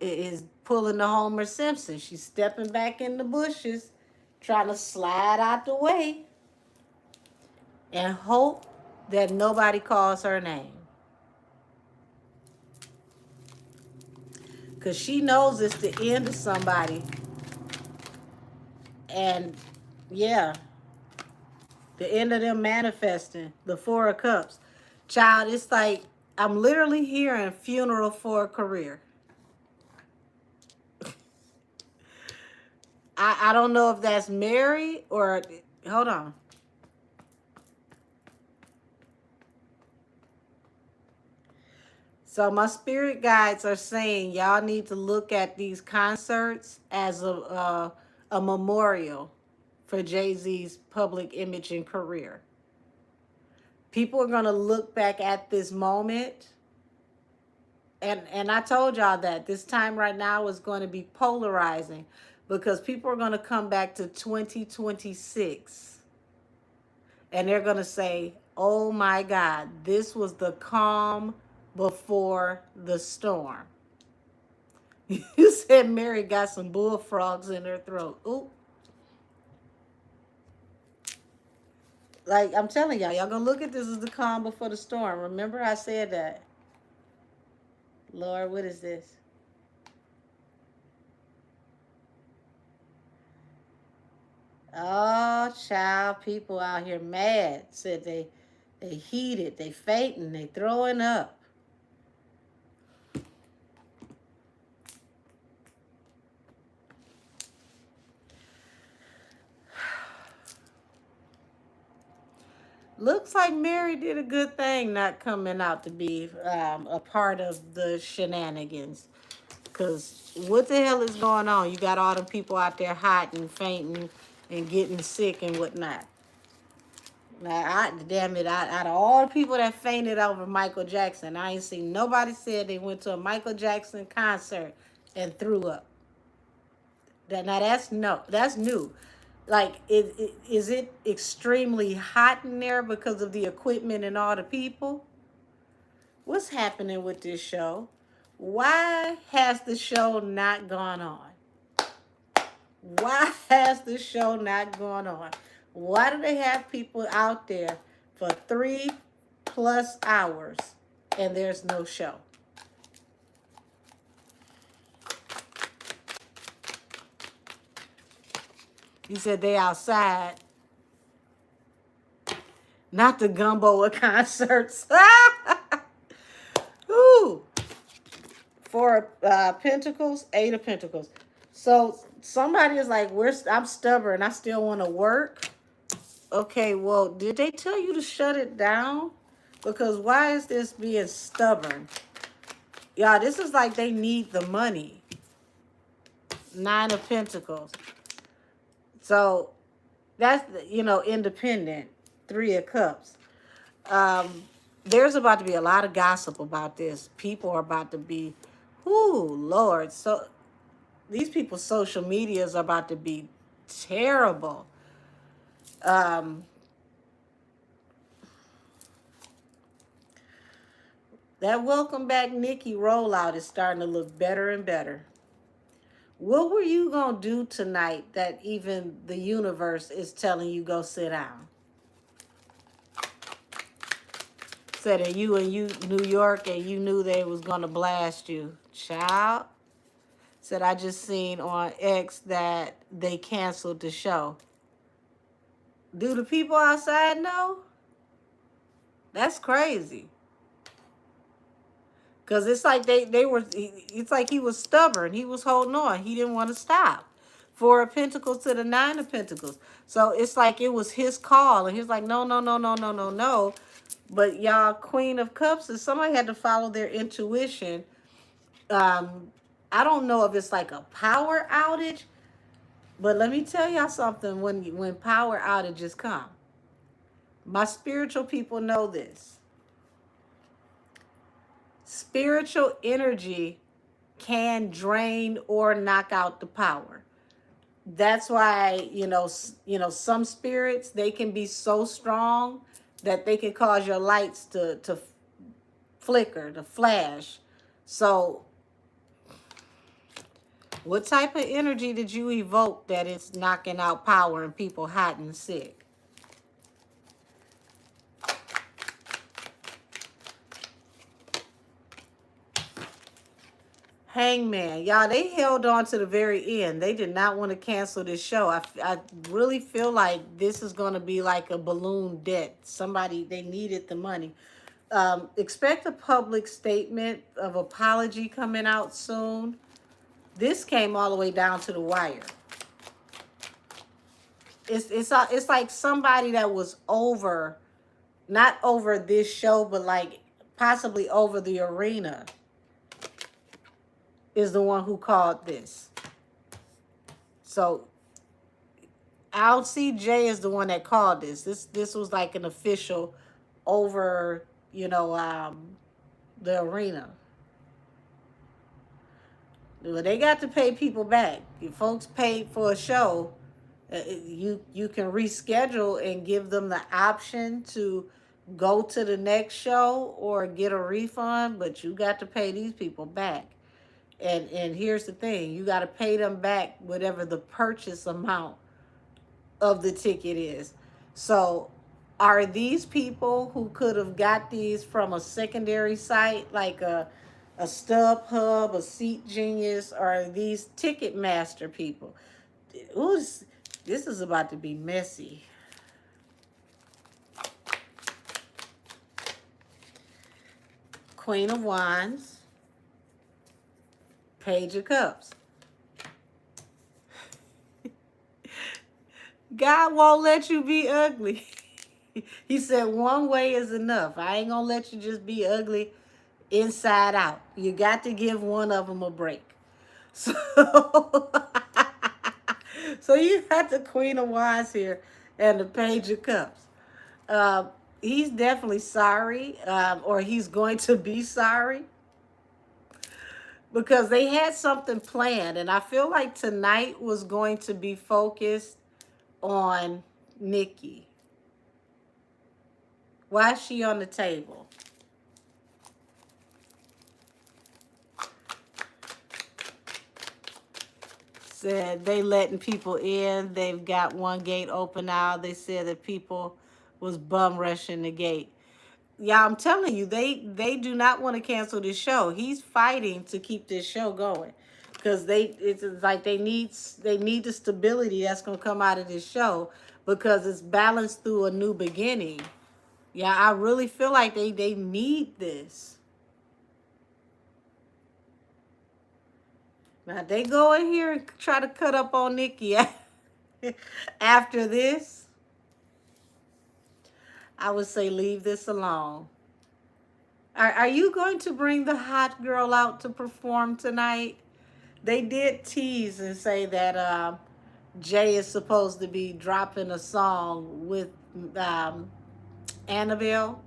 [SPEAKER 1] is pulling the Homer Simpson. She's stepping back in the bushes, trying to slide out the way and hope that nobody calls her name. Because she knows it's the end of somebody. And yeah, the end of them manifesting, the Four of Cups. Child, it's like I'm literally hearing funeral for a career. I don't know if that's Mary or, hold on. So my spirit guides are saying y'all need to look at these concerts as a memorial for Jay-Z's public image and career. People are going to look back at this moment. And I told y'all that this time right now is going to be polarizing because people are going to come back to 2026 and they're going to say, oh my God, this was the calm before the storm. You said Mary got some bullfrogs in her throat. Ooh. Like, I'm telling y'all gonna look at this as the calm before the storm. Remember I said that. Lord, what is this? Oh, child, people out here mad. Said they heated, they fainting, they throwing up. Looks like Mary did a good thing not coming out to be a part of the shenanigans. Because what the hell is going on? You got all the people out there hiding, fainting, and getting sick and whatnot. Now, damn it, out of all the people that fainted over Michael Jackson, I ain't seen nobody said they went to a Michael Jackson concert and threw up. Now that's no, that's new. Like, is it extremely hot in there because of the equipment and all the people? What's happening with this show? Why has the show not gone on? Why has the show not gone on? Why do they have people out there for 3+ hours and there's no show? You said they outside, not the gumbo of concerts. Ooh. Four Pentacles, Eight of Pentacles. So somebody is like, I'm stubborn. I still want to work. Okay, well, did they tell you to shut it down? Because why is this being stubborn? Y'all, this is like they need the money. Nine of Pentacles. So that's, independent. Three of Cups. There's about to be a lot of gossip about this. People are about to be, Lord. So these people's social medias are about to be terrible. That Welcome Back Nikki rollout is starting to look better and better. What were you going to do tonight that even the universe is telling you go sit down? Said that you New York and you knew they was going to blast you. Child. Said I just seen on X that they canceled the show. Do the people outside know? That's crazy. Because it's like it's like he was stubborn. He was holding on. He didn't want to stop. Four of Pentacles to the Nine of Pentacles. So it's like it was his call. And he's like, no, no, no, no, no, no, no. But y'all, Queen of Cups, is somebody had to follow their intuition. I don't know if it's like a power outage. But let me tell y'all something. When power outages come, my spiritual people know this. Spiritual energy can drain or knock out the power. That's why, some spirits, they can be so strong that they can cause your lights to flicker, to flash. So what type of energy did you evoke that it's knocking out power and people hot and sick? Hangman. Y'all, they held on to the very end. They did not want to cancel this show. I really feel like this is going to be like a balloon debt. They needed the money. Expect a public statement of apology coming out soon. This came all the way down to the wire. It's like somebody that was not over this show, but like possibly over the arena, is the one who called this. So LCJ is the one that called this. This was like an official over, the arena. Well, they got to pay people back. If folks paid for a show, you can reschedule and give them the option to go to the next show or get a refund, but you got to pay these people back. And here's the thing, you got to pay them back whatever the purchase amount of the ticket is. So are these people who could have got these from a secondary site like a StubHub, a Seat Genius, or are these Ticketmaster people? Ooh, this is about to be messy. Queen of Wands. Page of Cups. God won't let you be ugly. He said one way is enough. I ain't gonna let you just be ugly inside out. You got to give one of them a break. So, so you got the Queen of Wands here and the Page of Cups. Uh, he's definitely sorry, or he's going to be sorry because they had something planned, and I feel like tonight was going to be focused on Nikki. Why is she on the table? Said they letting people in. They've got one gate open now. They said that people was bum rushing the gate. Yeah, I'm telling you, they do not want to cancel this show. He's fighting to keep this show going because it's like they need the stability that's gonna come out of this show because it's balanced through a new beginning. Yeah, I really feel like they need this. Now they go in here and try to cut up on Nikki after this. I would say leave this alone. Are you going to bring the hot girl out to perform tonight? They did tease and say that Jay is supposed to be dropping a song with um, Annabelle.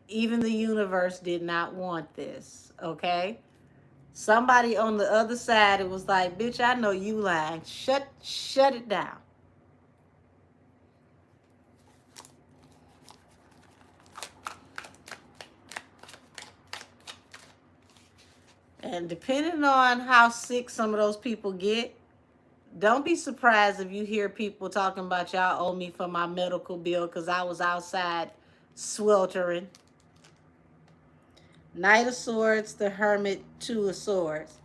[SPEAKER 1] Even the universe did not want this, okay? Somebody on the other side, it was like, bitch, I know you lying. Shut it down. And depending on how sick some of those people get, don't be surprised if you hear people talking about y'all owe me for my medical bill because I was outside sweltering. Knight of Swords, the Hermit, Two of Swords.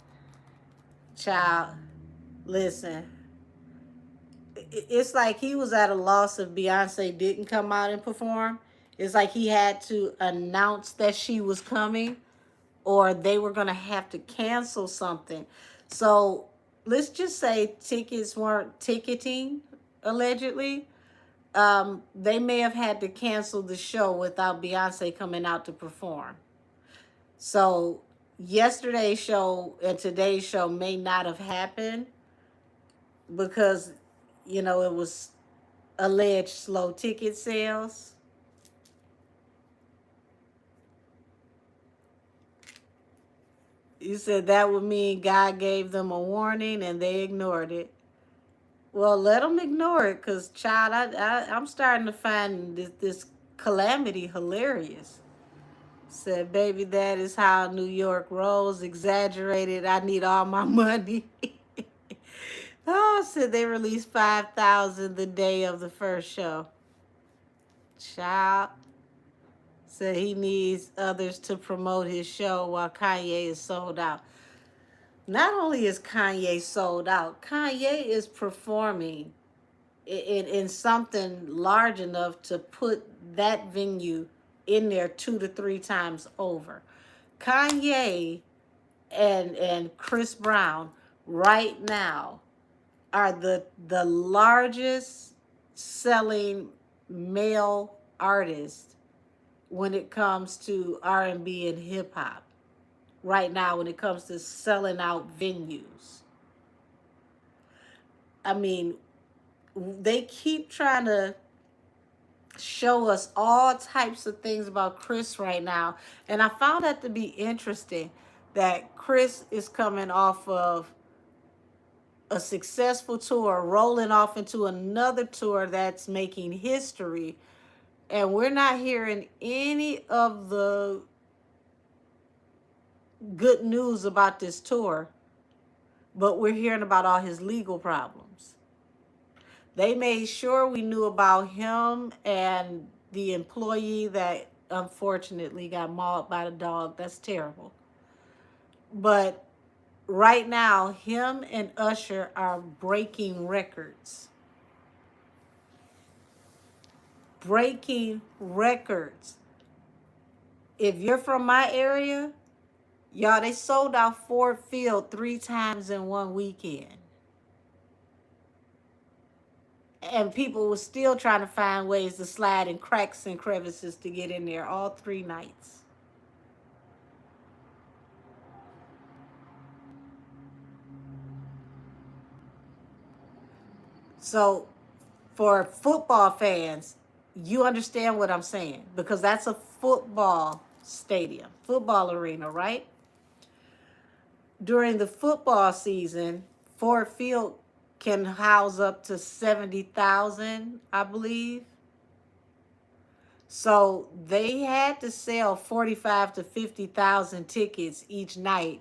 [SPEAKER 1] Child, listen. It's like he was at a loss if Beyonce didn't come out and perform. It's like he had to announce that she was coming or they were going to have to cancel something. So let's just say tickets weren't ticketing, allegedly. They may have had to cancel the show without Beyonce coming out to perform. So yesterday's show and today's show may not have happened because, it was alleged slow ticket sales. You said that would mean God gave them a warning and they ignored it. Well, let them ignore it because, child, I'm starting to find this calamity hilarious. Said, baby, that is how New York rolls. Exaggerated. I need all my money. Oh, said they released 5,000 the day of the first show. Child. Said he needs others to promote his show while Kanye is sold out. Not only is Kanye sold out, Kanye is performing in something large enough to put that venue in there 2 to 3 times over. Kanye and Chris Brown right now are the largest selling male artists when it comes to R&B and hip hop. Right now, when it comes to selling out venues. I mean, they keep trying to show us all types of things about Chris right now. And I found that to be interesting that Chris is coming off of a successful tour, rolling off into another tour that's making history. And we're not hearing any of the good news about this tour, but we're hearing about all his legal problems. They made sure we knew about him and the employee that unfortunately got mauled by the dog. That's terrible. But right now, him and Usher are breaking records. Breaking records. If you're from my area, y'all, they sold out Ford Field 3 times in one weekend. And people were still trying to find ways to slide in cracks and crevices to get in there all 3 nights. So for football fans, you understand what I'm saying because that's a football stadium, football arena, right? During the football season, Ford Field can house up to 70,000, I believe. So they had to sell 45 to 50,000 tickets each night,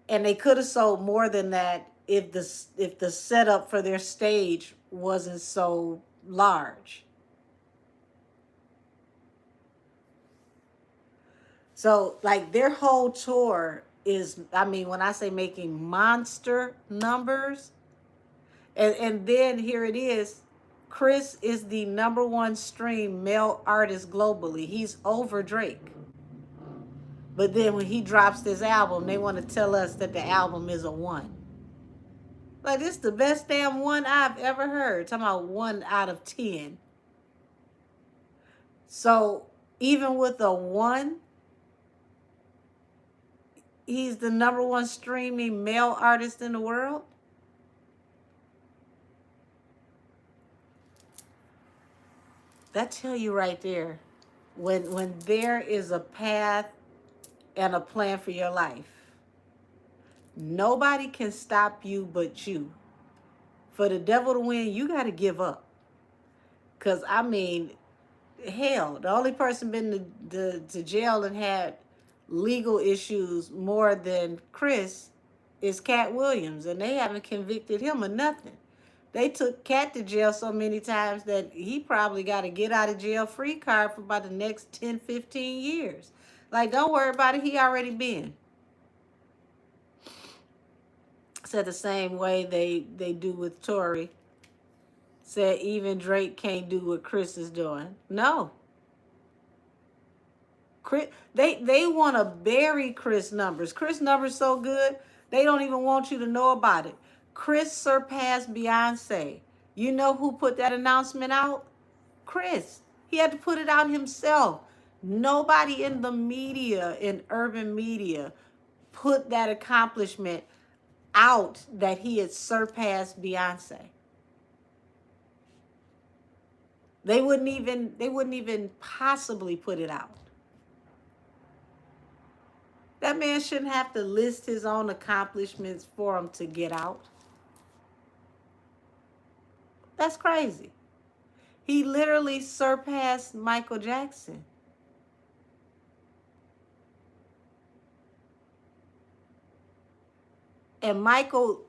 [SPEAKER 1] and they could have sold more than that if the setup for their stage wasn't so large. So like their whole tour is, I mean, when I say making monster numbers, and then here it is, Chris is the #1 stream male artist globally. He's over Drake. But then when he drops this album, they want to tell us that the album is a 1. Like, this is the best damn 1 I've ever heard. Talking about 1 out of 10. So even with a 1, he's the #1 streaming male artist in the world. That tell you right there, when there is a path and a plan for your life, nobody can stop you but you. For the devil to win, you got to give up. Because, I mean, hell, the only person been to jail and had legal issues more than Chris is Cat Williams, and they haven't convicted him of nothing. They took Cat to jail so many times that he probably got a get out of jail free card for about the next 10, 15 years. Like, don't worry about it. He already been. Said the same way they do with Tory. Said even Drake can't do what Chris is doing. No. Chris, they want to bury Chris numbers. Chris numbers so good, they don't even want you to know about it. Chris surpassed Beyonce. You know who put that announcement out? Chris. He had to put it out himself. Nobody in the media, in urban media, put that accomplishment out that he had surpassed Beyonce. They wouldn't even possibly put it out. That man shouldn't have to list his own accomplishments for him to get out. That's crazy. He literally surpassed Michael Jackson. And Michael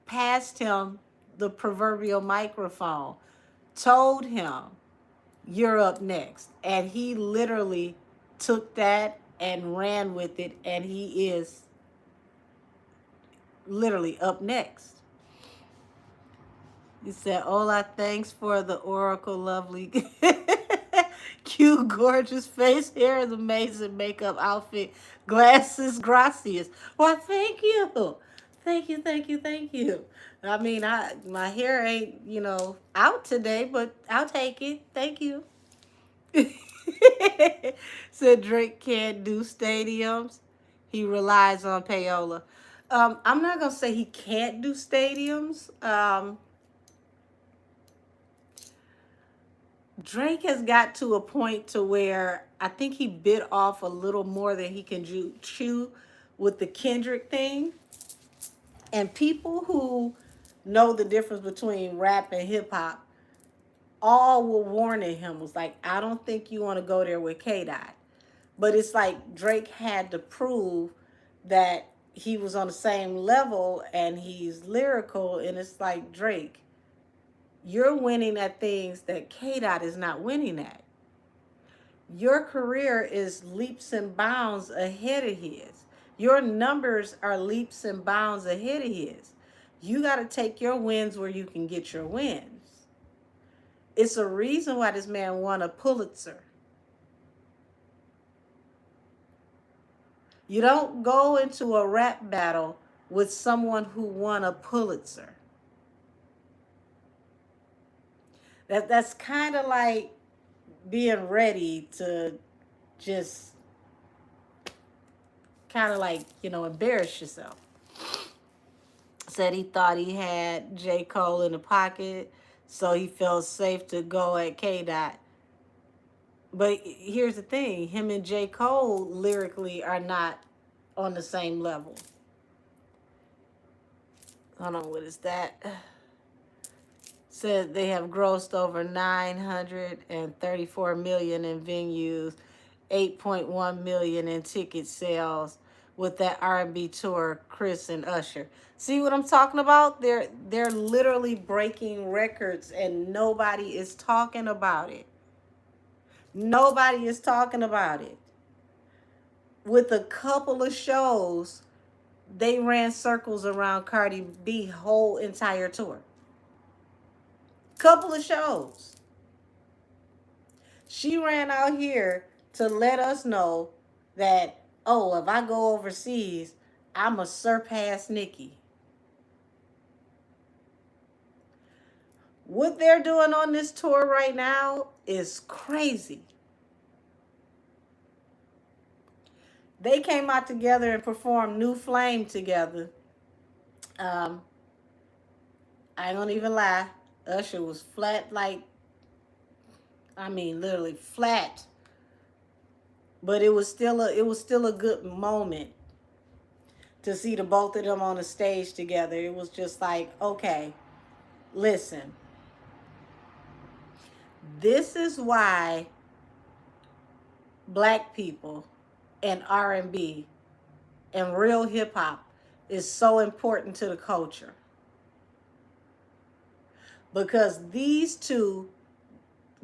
[SPEAKER 1] passed him the proverbial microphone, told him, "You're up next." And he literally took that and ran with it, and he is literally up next. He said, "Hola, thanks for the Oracle lovely." Cute, gorgeous face, hair is amazing, makeup, outfit, glasses, gracias. Well, thank you. Thank you, thank you, thank you. I mean, my hair ain't, out today, but I'll take it. Thank you. Said Drake can't do stadiums. He relies on payola. I'm not going to say he can't do stadiums. Drake has got to a point to where I think he bit off a little more than he can chew with the Kendrick thing. And people who know the difference between rap and hip hop all were warning him. Was like, I don't think you want to go there with K-Dot. But it's like Drake had to prove that he was on the same level and he's lyrical. And it's like, Drake, you're winning at things that K-Dot is not winning at. Your career is leaps and bounds ahead of his. Your numbers are leaps and bounds ahead of his. You got to take your wins where you can get your wins. It's a reason why this man won a Pulitzer. You don't go into a rap battle with someone who won a Pulitzer. That's kind of like being ready to just kind of like, embarrass yourself. Said he thought he had J. Cole in the pocket, so he felt safe to go at K. Dot. But here's the thing, him and J. Cole lyrically are not on the same level. Hold on, what is that? Said they have grossed over 934 million in venues, 8.1 million in ticket sales with that R&B tour, Chris and Usher. See what I'm talking about? They're literally breaking records and nobody is talking about it. Nobody is talking about it. With a couple of shows, they ran circles around Cardi B whole entire tour. Couple of shows. She ran out here to let us know that, oh, if I go overseas, I'ma surpass Nicki. What they're doing on this tour right now is crazy. They came out together and performed New Flame together. I ain't gonna even lie. Usher was flat, literally flat. But it was still a good moment to see the both of them on the stage together. It was just like, okay, listen. This is why black people and R&B and real hip hop is so important to the culture. Because these two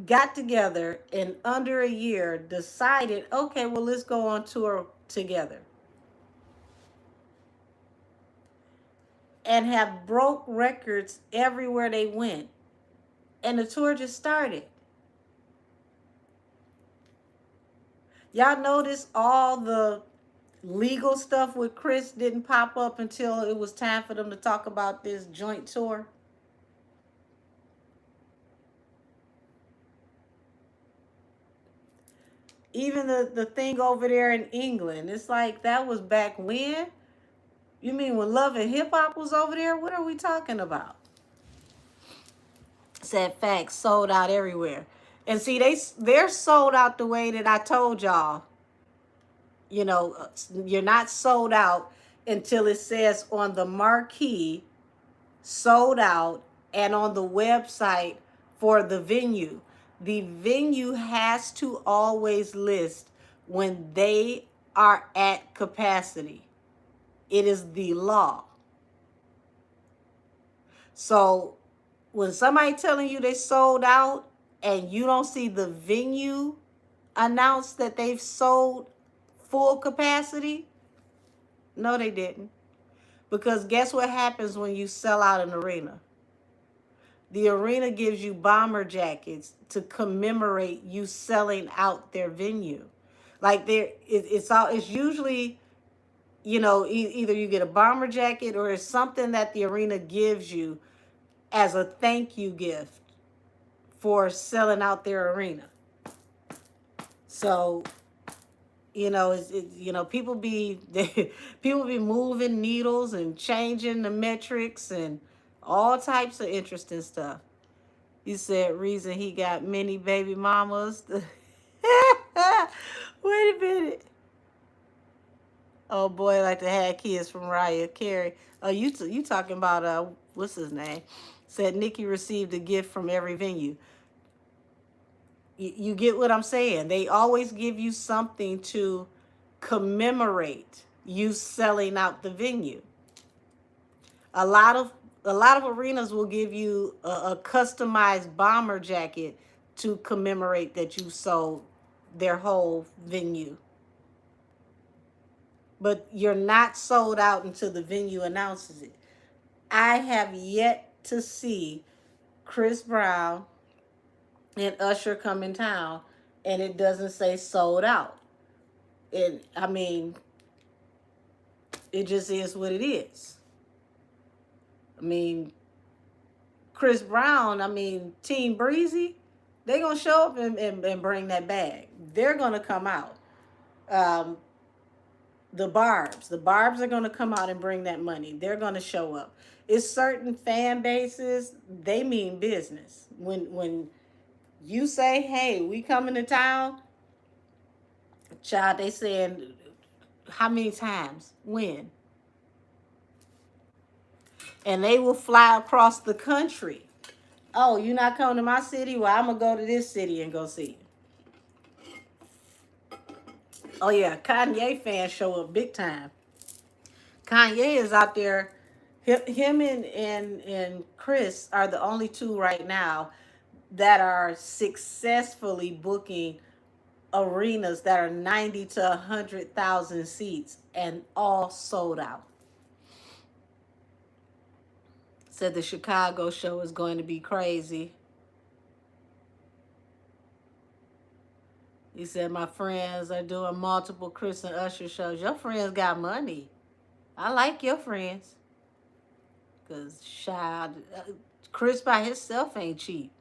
[SPEAKER 1] got together in under a year, decided, okay, well, let's go on tour together. And have broke records everywhere they went. And the tour just started. Y'all notice all the legal stuff with Chris didn't pop up until it was time for them to talk about this joint tour? Even the thing over there in England, it's like that was back when? You mean when Love and Hip Hop was over there? What are we talking about? Said facts, sold out everywhere. And see, they're sold out the way that I told y'all. You're not sold out until it says on the marquee, sold out, and on the website for the venue. The venue has to always list when they are at capacity. It is the law. So when somebody telling you they sold out and you don't see the venue announce that they've sold full capacity, no, they didn't. Because guess what happens when you sell out an arena? The arena gives you bomber jackets to commemorate you selling out their venue. Like it's usually, either you get a bomber jacket or it's something that the arena gives you as a thank you gift for selling out their arena. So, people be people be moving needles and changing the metrics and all types of interesting stuff. You said reason he got many baby mamas. Wait a minute. Oh boy, like to have kids from Mariah Carey. Oh, you talking about what's his name? Said Nicki received a gift from every venue. You get what I'm saying? They always give you something to commemorate you selling out the venue. A lot of arenas will give you a customized bomber jacket to commemorate that you sold their whole venue. But you're not sold out until the venue announces it. I have yet to see Chris Brown and Usher come in town and it doesn't say sold out. It just is what it is. Chris Brown, I mean, Team Breezy, they're going to show up and bring that bag. They're going to come out. Um, the Barbs are going to come out and bring that money. They're going to show up. It's certain fan bases, they mean business. When you say, hey, we coming to town, child, they saying how many times? When? And they will fly across the country. Oh, you not coming to my city? Well, I'm going to go to this city and go see you. Oh, yeah, Kanye fans show up big time. Kanye is out there. Him and Chris are the only two right now that are successfully booking arenas that are 90 to 100,000 seats and all sold out. Said the Chicago show is going to be crazy. He said my friends are doing multiple Chris and Usher shows. Your friends got money. I like your friends. Because Chris by himself ain't cheap.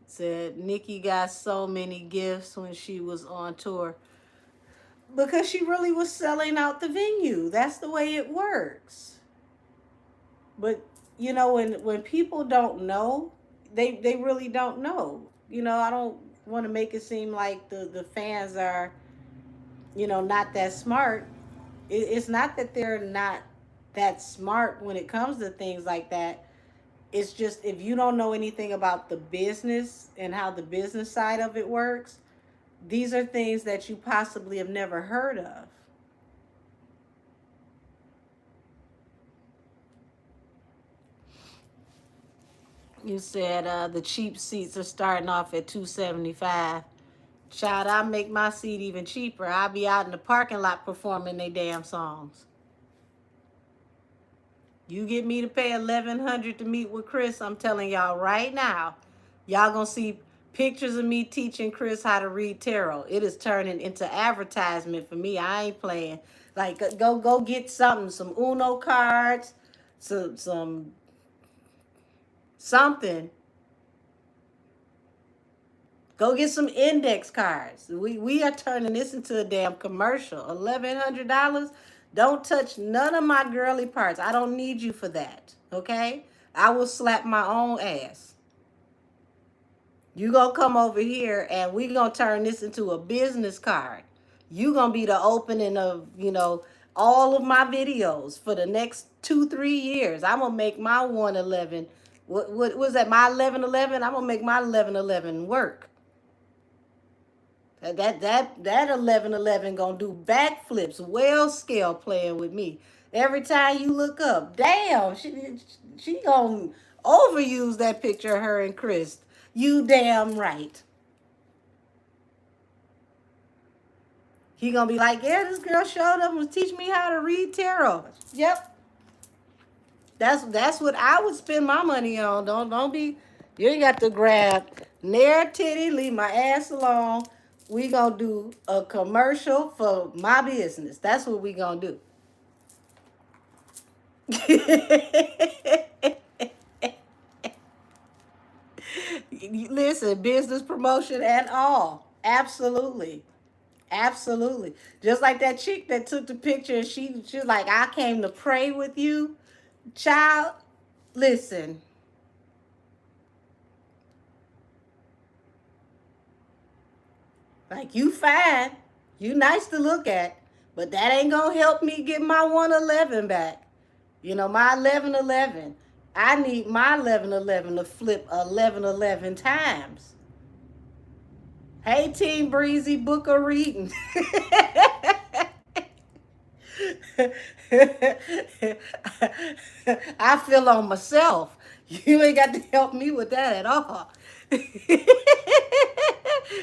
[SPEAKER 1] Said Nicki got so many gifts when she was on tour because she really was selling out the venue. That's the way it works. But you know, when people don't know, they really don't know. You know, I don't want to make it seem like the fans are, you know, not that smart. It's not that they're not that smart when it comes to things like that. It's just if you don't know anything about the business and how the business side of it works, these are things that you possibly have never heard of. You said the cheap seats are starting off at $275. Child, I'll make my seat even cheaper. I'll be out in the parking lot performing their damn songs. You get me to pay $1,100 to meet with Chris, I'm telling y'all right now, y'all gonna see pictures of me teaching Chris how to read tarot. It is turning into advertisement for me. I ain't playing. Like, go get some Uno cards, some something. Go get some index cards. We are turning this into a damn commercial. $1,100. Don't touch none of my girly parts. I don't need you for that. Okay? I will slap my own ass. You gonna come over here and we gonna turn this into a business card. You gonna be the opening of, you know, all of my videos for the next 2-3 years. I'm gonna make my 111. What was that? My 1111. I'm gonna make my 1111 work. That 1111 gonna do backflips, well scale playing with me. Every time you look up, damn, she gonna overuse that picture of her and Chris. You damn right. He gonna be like, yeah, this girl showed up and teach me how to read tarot. Yep. That's what I would spend my money on. Don't be, you ain't got to grab nair titty, leave my ass alone. We gonna do a commercial for my business. That's what we gonna do. Listen, business promotion and all. Absolutely. Absolutely. Just like that chick that took the picture and she was like, I came to pray with you. Child, listen. Like, you fine. You nice to look at. But that ain't gonna help me get my 111 back. You know, my 1111. I need my 1111 to flip 1111 times. Hey, Team Breezy, book a reading. I feel on myself. You ain't got to help me with that at all.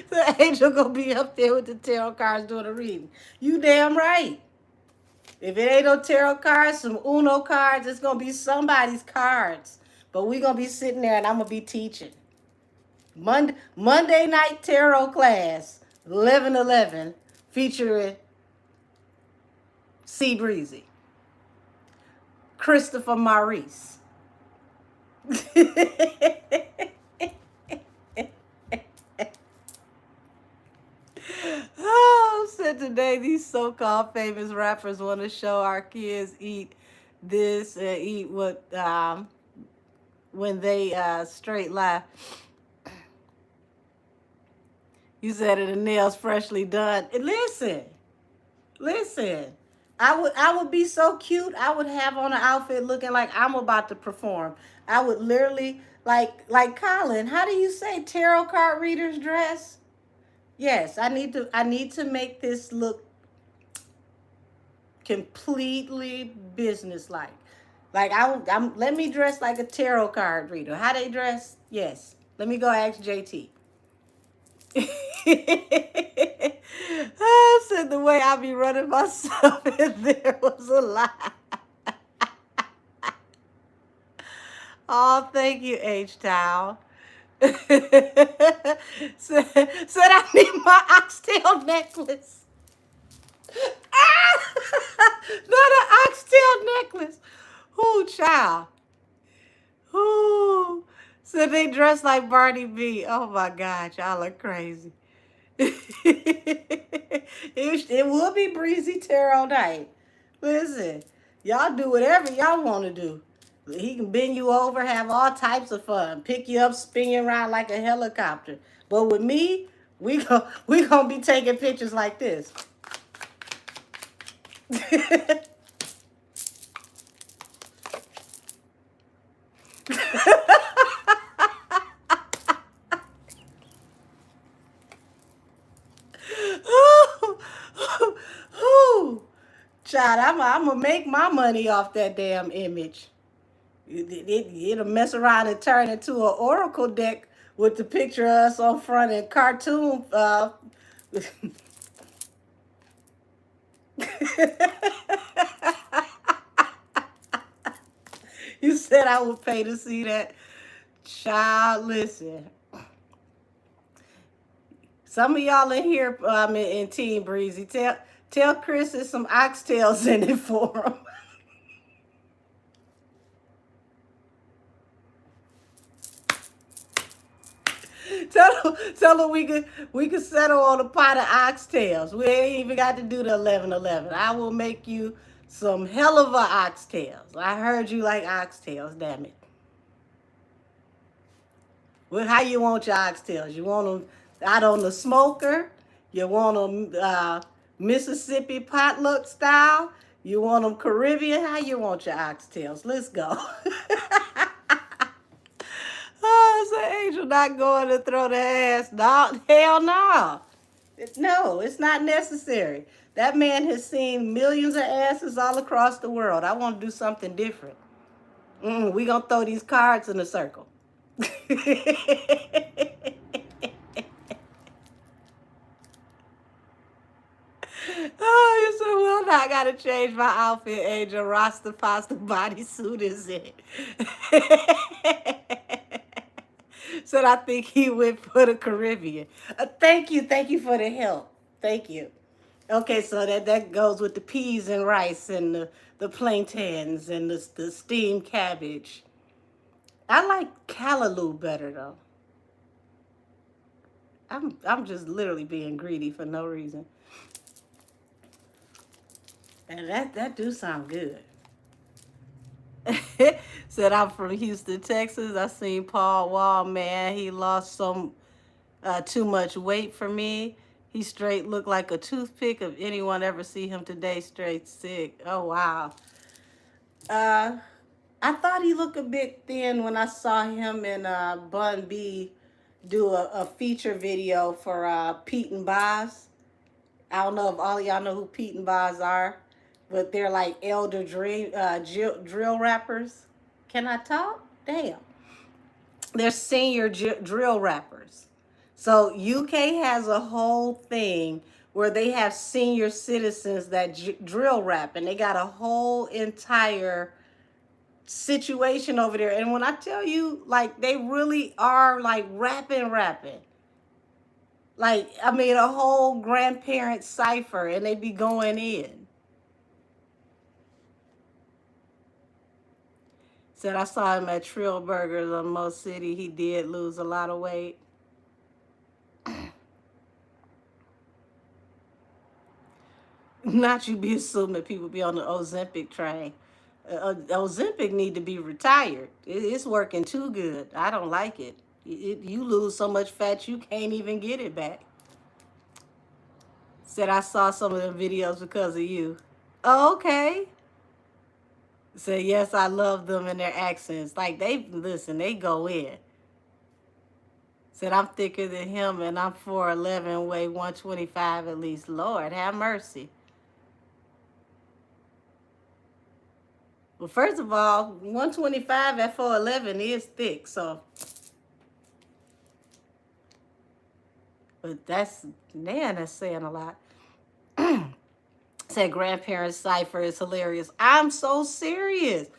[SPEAKER 1] The angel gonna be up there with the tarot cards doing a reading. You damn right. If it ain't no tarot cards, some Uno cards, it's gonna be somebody's cards. But we gonna be sitting there and I'm gonna be teaching. Monday night tarot class, 11:11, featuring C Breezy, Christopher Maurice. Oh, said today these so-called famous rappers want to show our kids eat this and eat what when they straight lie. You said it, the nails freshly done. Listen, listen. I would be so cute. I would have on an outfit looking like I'm about to perform. I would literally like Colin. How do you say tarot card readers dress? Yes, I need to make this look completely businesslike. Like I'm let me dress like a tarot card reader. How they dress? Yes. Let me go ask JT. I said the way I be running myself in there was a lie. Oh, thank you, H Town. said I need my oxtail necklace. Not an oxtail necklace. Ooh, child. Ooh. So they dress like Barney B. Oh my God, y'all are crazy. It will be breezy tarot night. Listen, y'all do whatever y'all want to do. He can bend you over, have all types of fun, pick you up, spin you around like a helicopter. But with me, we gonna be taking pictures like this. Child, I'm gonna make my money off that damn image. It'll mess around and turn into an oracle deck with the picture of us on front and cartoon. You said I would pay to see that. Child, listen. Some of y'all in here in Team Breezy, tell Chris there's some oxtails in it for him. Tell her we could settle on a pot of oxtails. We ain't even got to do the 11-11. I will make you some hell of a oxtails. I heard you like oxtails, damn it. Well, how you want your oxtails? You want them out on the smoker? You want them Mississippi potluck style? You want them Caribbean? How you want your oxtails? Let's go. Oh, so Angel not going to throw the ass. No, hell no. No, it's not necessary. That man has seen millions of asses all across the world. I want to do something different. We gonna throw these cards in a circle. Oh, you said, well, now I gotta change my outfit, Angel. Rasta Pasta bodysuit is it. Said I think he went for the Caribbean. Thank you for the help. Thank you. Okay, so that goes with the peas and rice and the plantains and the steamed cabbage. I like callaloo better though. I'm just literally being greedy for no reason. And that do sound good. Said I'm from Houston, Texas. I seen Paul Wall, man. He lost some too much weight for me. He straight looked like a toothpick. If anyone ever see him today, straight sick. Oh wow. Uh, I thought he looked a bit thin when I saw him and Bun B do a feature video for Pete and Boz. I don't know if all of y'all know who Pete and Boz are, but they're like elder drill rappers. Can I talk? Damn. They're senior drill rappers. So UK has a whole thing where they have senior citizens that drill rap, and they got a whole entire situation over there. And when I tell you, like, they really are like rapping. Like, I mean, a whole grandparent cipher, and they be going in. Said I saw him at Trill Burgers on Mo City. He did lose a lot of weight. Not you be assuming people be on the Ozempic train. Ozempic need to be retired. It's working too good. I don't like it. You lose so much fat you can't even get it back. Said I saw some of the videos because of you. Oh, okay. Said yes, I love them and their accents. Like they listen, they go in. Said I'm thicker than him and I'm 4'11", weigh 125 at least. Lord have mercy. Well, first of all, 125 at 4'11" is thick, so. But that's, man, that's saying a lot. Said grandparents cipher is hilarious. I'm so serious.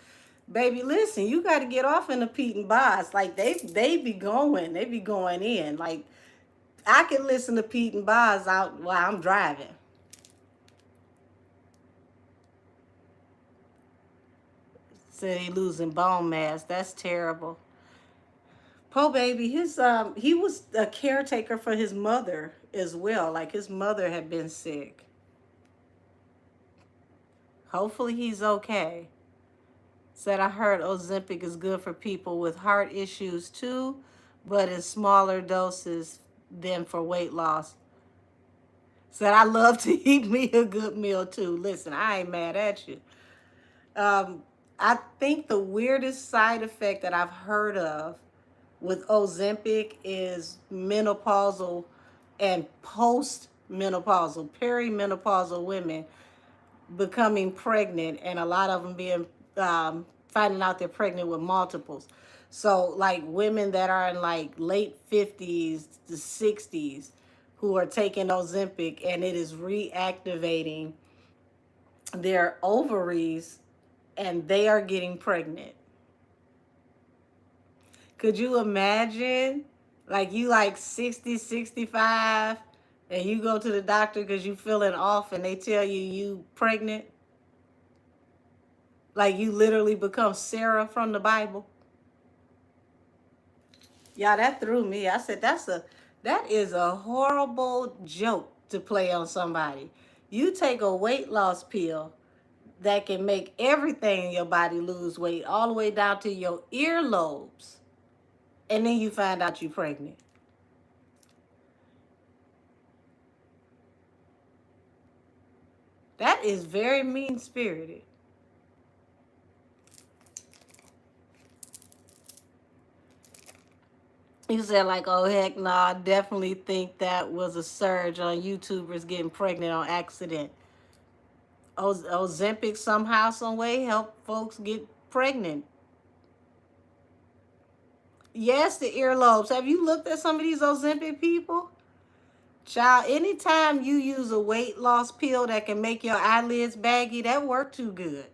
[SPEAKER 1] Baby, listen, you got to get off in the Pete and Boss. Like, they be going in. Like, I can listen to Pete and Boss out while I'm driving. Said he losing bone mass. That's terrible. Po baby, he was a caretaker for his mother as well. Like his mother had been sick. Hopefully he's okay. Said I heard Ozempic is good for people with heart issues too, but in smaller doses than for weight loss. Said I love to eat me a good meal too. Listen, I ain't mad at you. I think the weirdest side effect that I've heard of with Ozempic is menopausal and post-menopausal, perimenopausal women becoming pregnant, and a lot of them being finding out they're pregnant with multiples. So like women that are in like late 50s to 60s who are taking Ozempic, and it is reactivating their ovaries and they are getting pregnant. Could you imagine? Like you like 60, 65, and you go to the doctor because you feeling off and they tell you pregnant? Like you literally become Sarah from the Bible? Yeah, that threw me. I said, that is a horrible joke to play on somebody. You take a weight loss pill that can make everything in your body lose weight, all the way down to your earlobes, and then you find out you're pregnant. That is very mean-spirited. You said like, oh heck no, I definitely think that was a surge on YouTubers getting pregnant on accident. Ozempic somehow, some way help folks get pregnant. Yes, the earlobes. Have you looked at some of these Ozempic people? Child, anytime you use a weight loss pill that can make your eyelids baggy, that worked too good.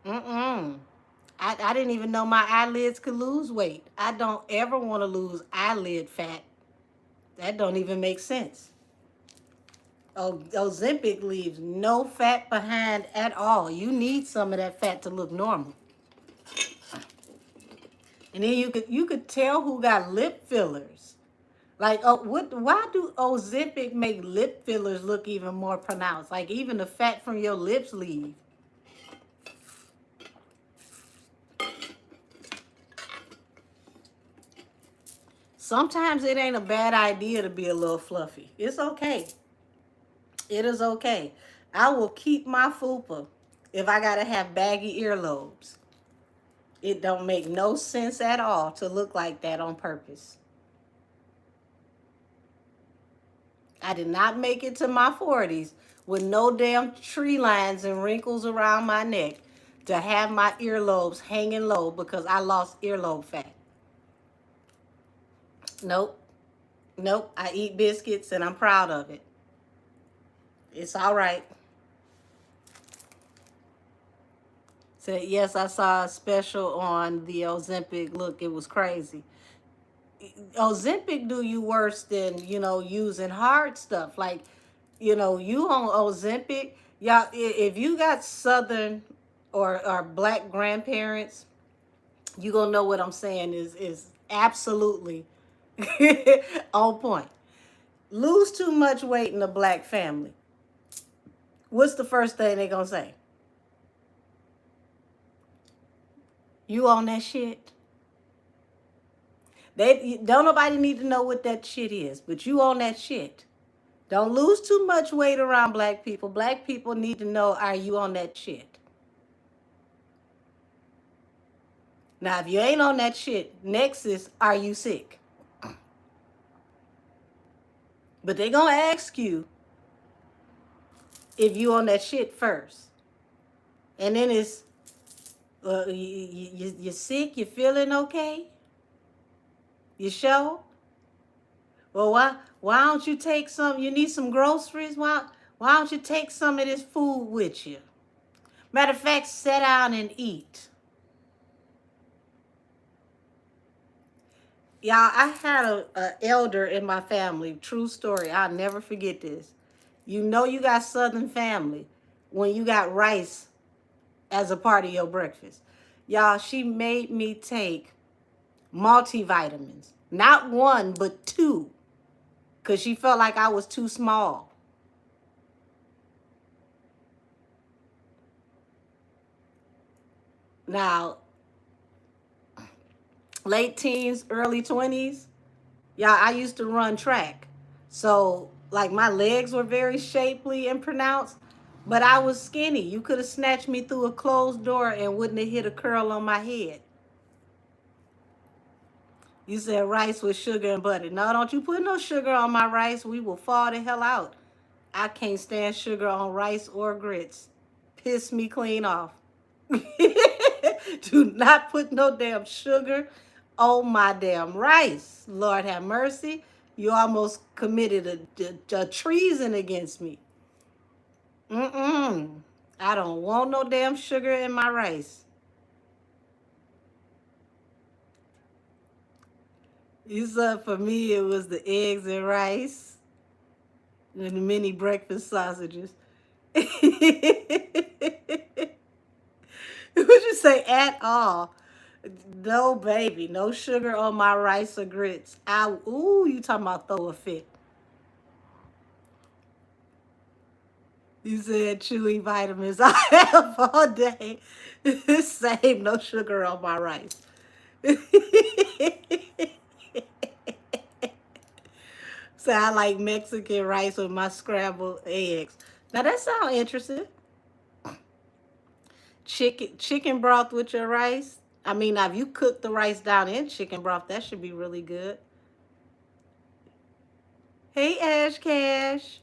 [SPEAKER 1] I didn't even know my eyelids could lose weight. I don't ever want to lose eyelid fat. That don't even make sense. Ozempic leaves no fat behind at all. You need some of that fat to look normal. And then you could tell who got lip fillers. Like, why do Ozempic make lip fillers look even more pronounced? Like even the fat from your lips leave. Sometimes it ain't a bad idea to be a little fluffy. It's okay. It is okay. I will keep my fupa if I gotta have baggy earlobes. It don't make no sense at all to look like that on purpose. I did not make it to my 40s with no damn tree lines and wrinkles around my neck to have my earlobes hanging low because I lost earlobe fat. Nope. Nope. I eat biscuits and I'm proud of it. It's all right. Said, yes, I saw a special on the Ozempic. Look, it was crazy. Ozempic do you worse than, using hard stuff. Like, you on Ozempic, y'all, if you got Southern or black grandparents, you gonna know what I'm saying is absolutely on point. Lose too much weight in a black family. What's the first thing they gonna say? You on that shit? They don't nobody need to know what that shit is, but you on that shit. Don't lose too much weight around black people. Black people need to know, are you on that shit? Now, if you ain't on that shit, next is, are you sick? But they gonna ask you if you on that shit first. And then it's, you sick? You feeling okay? You sure? Well, why don't you take some? You need some groceries? Why don't you take some of this food with you? Matter of fact, sit down and eat. Y'all, I had a elder in my family. True story. I'll never forget this. You know you got Southern family when you got rice as a part of your breakfast. Y'all, she made me take multivitamins. Not one, but two. Because she felt like I was too small. Now, late teens, early 20s, y'all, I used to run track. So, like, my legs were very shapely and pronounced, but I was skinny. You could have snatched me through a closed door and wouldn't have hit a curl on my head. You said rice with sugar and butter. No, don't you put no sugar on my rice. We will fall the hell out. I can't stand sugar on rice or grits. Piss me clean off. Do not put no damn sugar on my damn rice. Lord have mercy. You almost committed a treason against me. Mm-mm. I don't want no damn sugar in my rice. You said for me it was the eggs and rice and the mini breakfast sausages. Would you say at all? No, baby, no sugar on my rice or grits. Ooh, you talking about throw a fit. You said chewy vitamins. I have all day. Same, no sugar on my rice. So I like Mexican rice with my scrambled eggs. Now that sounds interesting. Chicken broth with your rice. I mean, now if you cook the rice down in chicken broth, that should be really good. Hey, Ash Cash.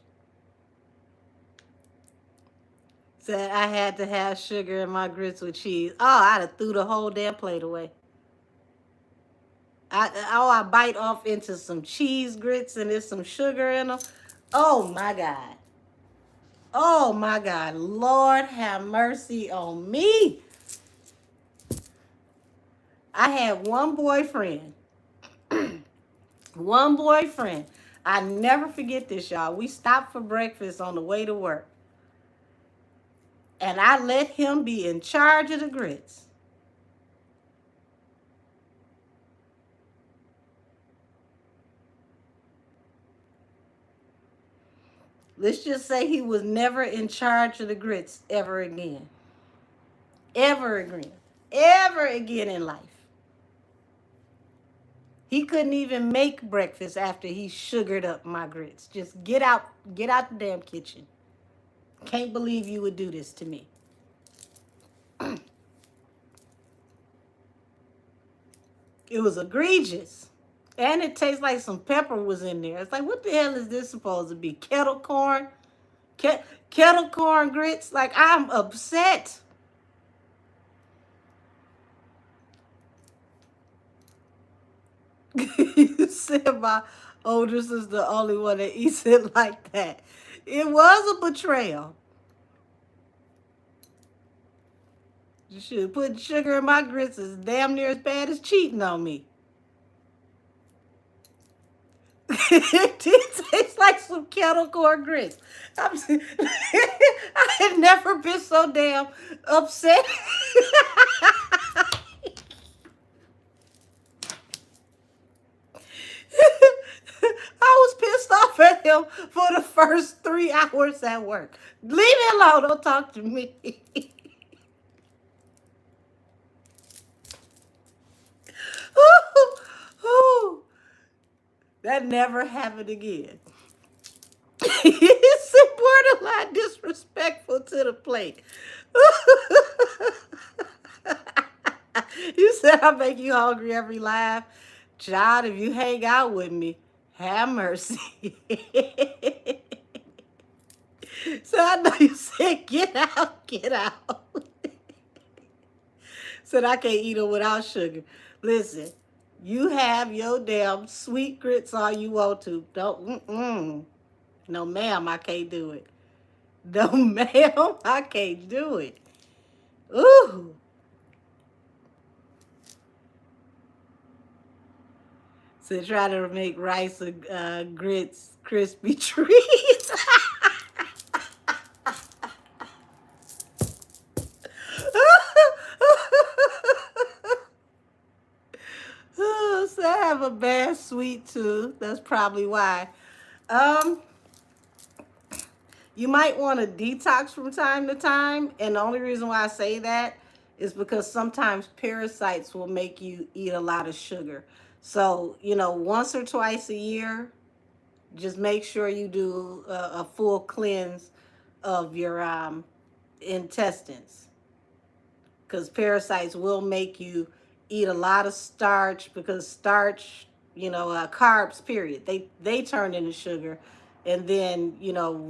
[SPEAKER 1] Said I had to have sugar in my grits with cheese. Oh, I'd have threw the whole damn plate away. I bite off into some cheese grits and there's some sugar in them. Oh my God. Oh my God. Lord have mercy on me. I had one boyfriend. One boyfriend. I never forget this, y'all. We stopped for breakfast on the way to work. And I let him be in charge of the grits. Let's just say he was never in charge of the grits ever again. Ever again. Ever again in life. He couldn't even make breakfast after he sugared up my grits. Just get out the damn kitchen. Can't believe you would do this to me. It was egregious. And it tastes like some pepper was in there. It's like, what the hell is this supposed to be? Kettle corn? Kettle corn grits? Like, I'm upset. You said my oldest is the only one that eats it like that. It was a betrayal. You should put sugar in my grits is damn near as bad as cheating on me. It did taste like like some kettle corn grits. I had never been so damn upset. I was pissed off at him for the first 3 hours at work. Leave me alone. Don't talk to me. Ooh, that never happened again. It's borderline disrespectful to the plate. You said I make you hungry every laugh. Child, if you hang out with me, have mercy. So I know you said, get out, get out. Said I can't eat them without sugar. Listen, you have your damn sweet grits all you want to. Don't, no ma'am, I can't do it. No ma'am, I can't do it. Ooh. So try to make rice and grits crispy treats. So I have a bad sweet tooth. That's probably why. Um, you might want to detox from time to time. And the only reason why I say that is because sometimes parasites will make you eat a lot of sugar. So, once or twice a year, just make sure you do a full cleanse of your intestines, because parasites will make you eat a lot of starch, because starch, carbs, period, they turn into sugar. And then,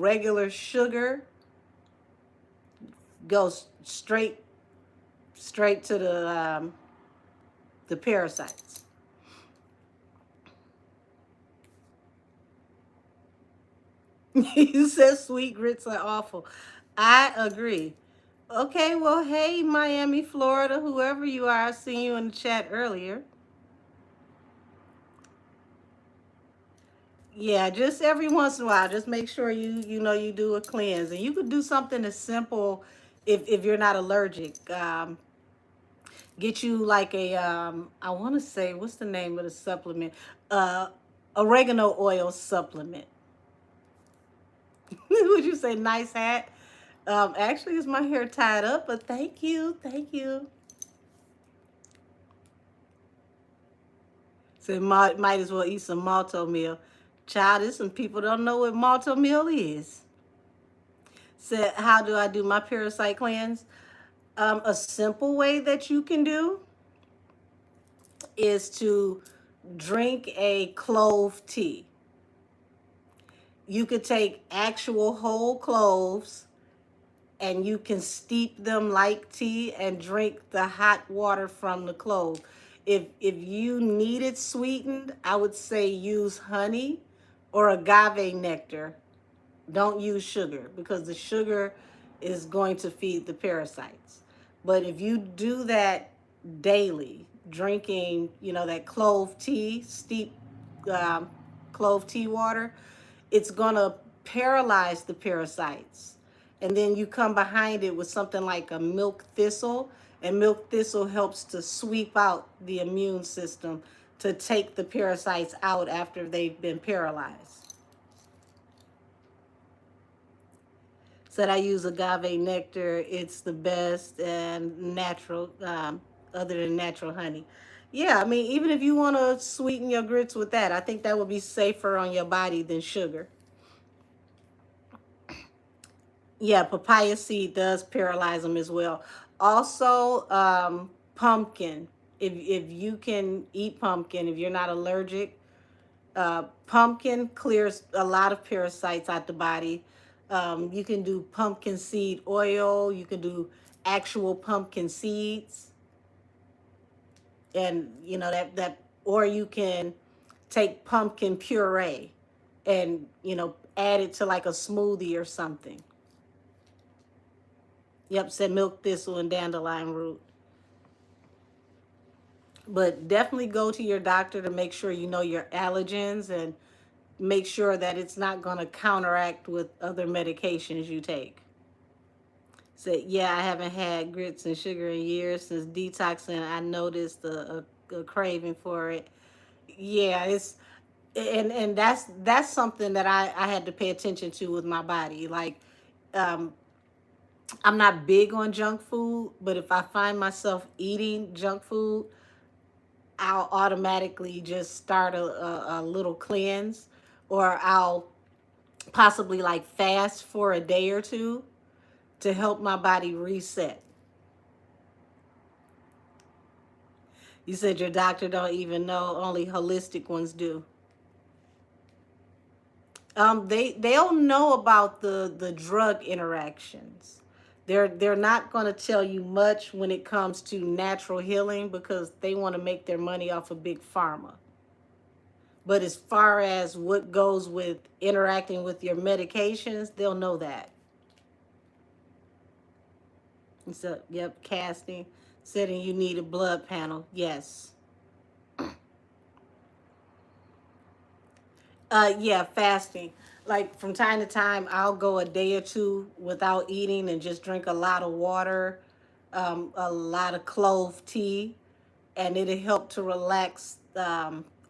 [SPEAKER 1] regular sugar goes straight to the parasites. You said sweet grits are awful. I agree. Okay, well, hey, Miami, Florida, whoever you are, I seen you in the chat earlier. Yeah, just every once in a while, just make sure you do a cleanse, and you could do something as simple if you're not allergic. Get you like a I want to say, what's the name of the supplement? Uh, Oregano oil supplement. Would you say nice hat? Actually, is my hair tied up? But thank you, thank you. So might as well eat some malto meal. Child, there's some people don't know what malto meal is. Said, how do I do my parasite cleanse? A simple way that you can do is to drink a clove tea. You could take actual whole cloves and you can steep them like tea and drink the hot water from the clove. If you need it sweetened, I would say use honey or agave nectar. Don't use sugar, because the sugar is going to feed the parasites. But if you do that daily, drinking, that clove tea, steep um, clove tea water, it's going to paralyze the parasites. And then you come behind it with something like a milk thistle, and milk thistle helps to sweep out the immune system to take the parasites out after they've been paralyzed. Said I use agave nectar. It's the best and natural, other than natural honey. Yeah, I mean, even if you want to sweeten your grits with that, I think that would be safer on your body than sugar. Yeah, papaya seed does paralyze them as well. Also, pumpkin. If you can eat pumpkin, if you're not allergic, pumpkin clears a lot of parasites out the body. You can do pumpkin seed oil. You can do actual pumpkin seeds, and that, or you can take pumpkin puree and add it to like a smoothie or something. Yep, said milk thistle and dandelion root. But definitely go to your doctor to make sure you know your allergens, and make sure that it's not going to counteract with other medications you take. Said, yeah, I haven't had grits and sugar in years since detoxing. I noticed a craving for it. Yeah, it's and that's something that I had to pay attention to with my body. Like, um, I'm not big on junk food, but if I find myself eating junk food, I'll automatically just start a little cleanse, or I'll possibly like fast for a day or two to help my body reset. You said your doctor don't even know, only holistic ones do. They'll know about the drug interactions. They're not going to tell you much when it comes to natural healing because they want to make their money off of big pharma. But as far as what goes with interacting with your medications, they'll know that. So, yep, casting, setting you need a blood panel. Yes. Yeah, fasting. Like from time to time, I'll go a day or two without eating and just drink a lot of water, a lot of clove tea, and it'll help to relax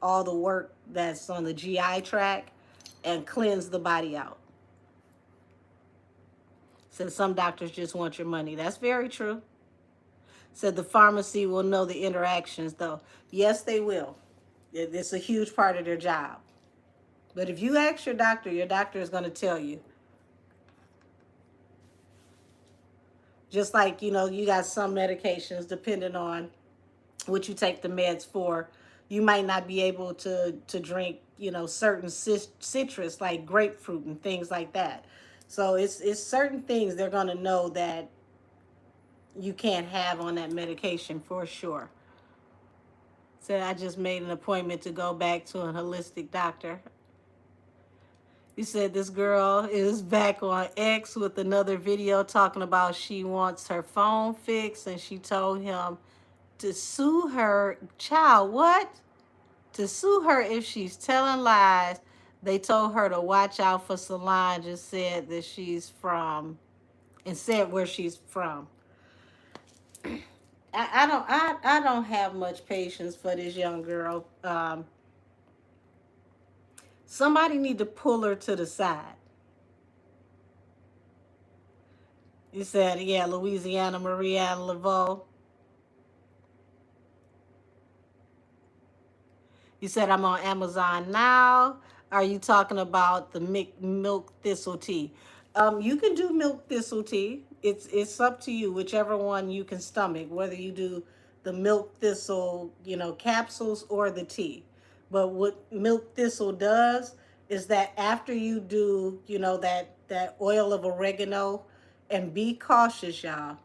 [SPEAKER 1] all the work that's on the GI tract and cleanse the body out. Since some doctors just want your money. That's very true. Said the pharmacy will know the interactions, though. Yes, they will. It's a huge part of their job. But if you ask your doctor is going to tell you. Just like, you got some medications, depending on what you take the meds for, you might not be able to drink, certain citrus like grapefruit and things like that. So it's certain things they're going to know that you can't have on that medication for sure. So I just made an appointment to go back to a holistic doctor. You said this girl is back on X with another video talking about she wants her phone fixed, and she told him to sue her. Child, what? To sue her if she's telling lies. They told her to watch out for Solange and said that she's from, and said where she's from. I don't have much patience for this young girl. Somebody need to pull her to the side. You said, yeah, Louisiana Maria Laveau. You said I'm on Amazon now. Are you talking about the milk thistle tea? You can do milk thistle tea. It's up to you, whichever one you can stomach, whether you do the milk thistle, capsules or the tea. But what milk thistle does is that after you do, that oil of oregano, and be cautious, y'all.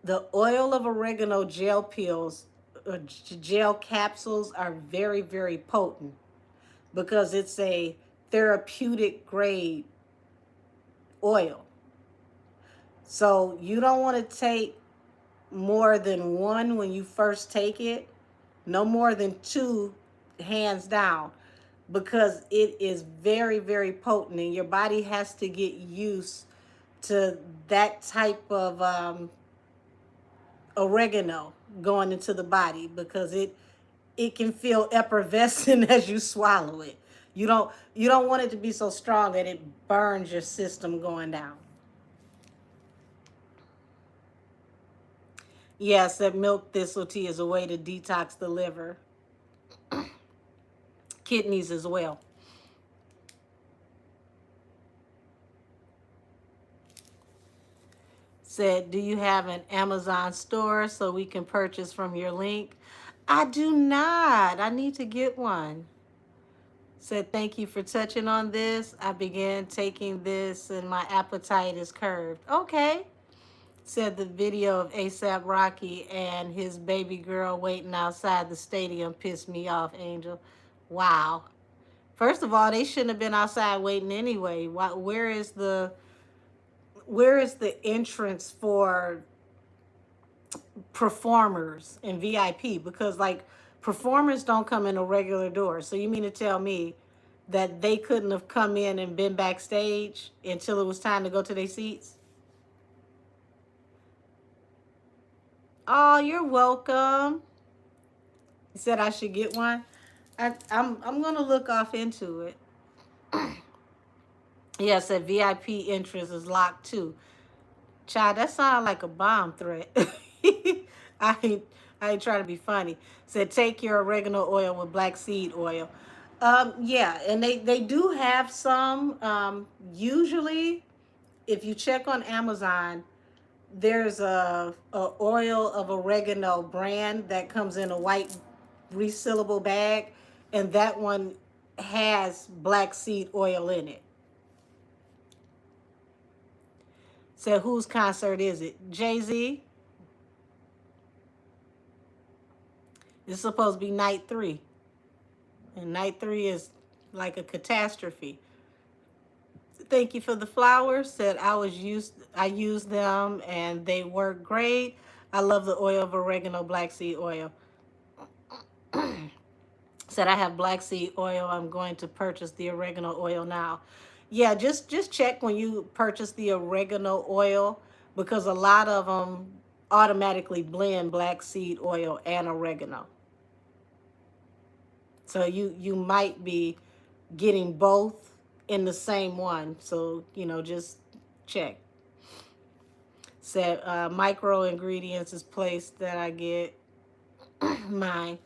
[SPEAKER 1] The oil of oregano gel pills, gel capsules are very, very potent because it's a therapeutic grade oil. So you don't want to take more than one when you first take it, no more than two, hands down, because it is very, very potent and your body has to get used to that type of oregano going into the body because it can feel effervescent as you swallow it. You don't want it to be so strong that it burns your system going down. Yes, that milk thistle tea is a way to detox the liver, kidneys as well. Said, do you have an Amazon store so we can purchase from your link? I do not. I need to get one. Said, thank you for touching on this. I began taking this and my appetite is curved. Okay. Said the video of ASAP Rocky and his baby girl waiting outside the stadium pissed me off, Angel. Wow. First of all, they shouldn't have been outside waiting anyway. Where is the entrance for performers and VIP? Because like Performers don't come in a regular door. So you mean to tell me that they couldn't have come in and been backstage until it was time to go to their seats? Oh, you're welcome. He said I should get one. I'm gonna look off into it. Yes, that VIP entrance is locked too. Child, that sounds like a bomb threat. I ain't I ain't trying to be funny. Said take your oregano oil with black seed oil. Yeah, and they do have some. Usually, if you check on Amazon, there's a oil of oregano brand that comes in a white resealable bag, and that one has black seed oil in it. So whose concert is it? Jay-Z? It's supposed to be night 3. And night 3 is like a catastrophe. Thank you for the flowers. Said I used them and they work great. I love the oil of oregano black seed oil. Said I have black seed oil. I'm going to purchase the oregano oil now. Yeah, just check when you purchase the oregano oil, because a lot of them automatically blend black seed oil and oregano. So you might be getting both in the same one. So, just check. Said micro ingredients is place that I get mine.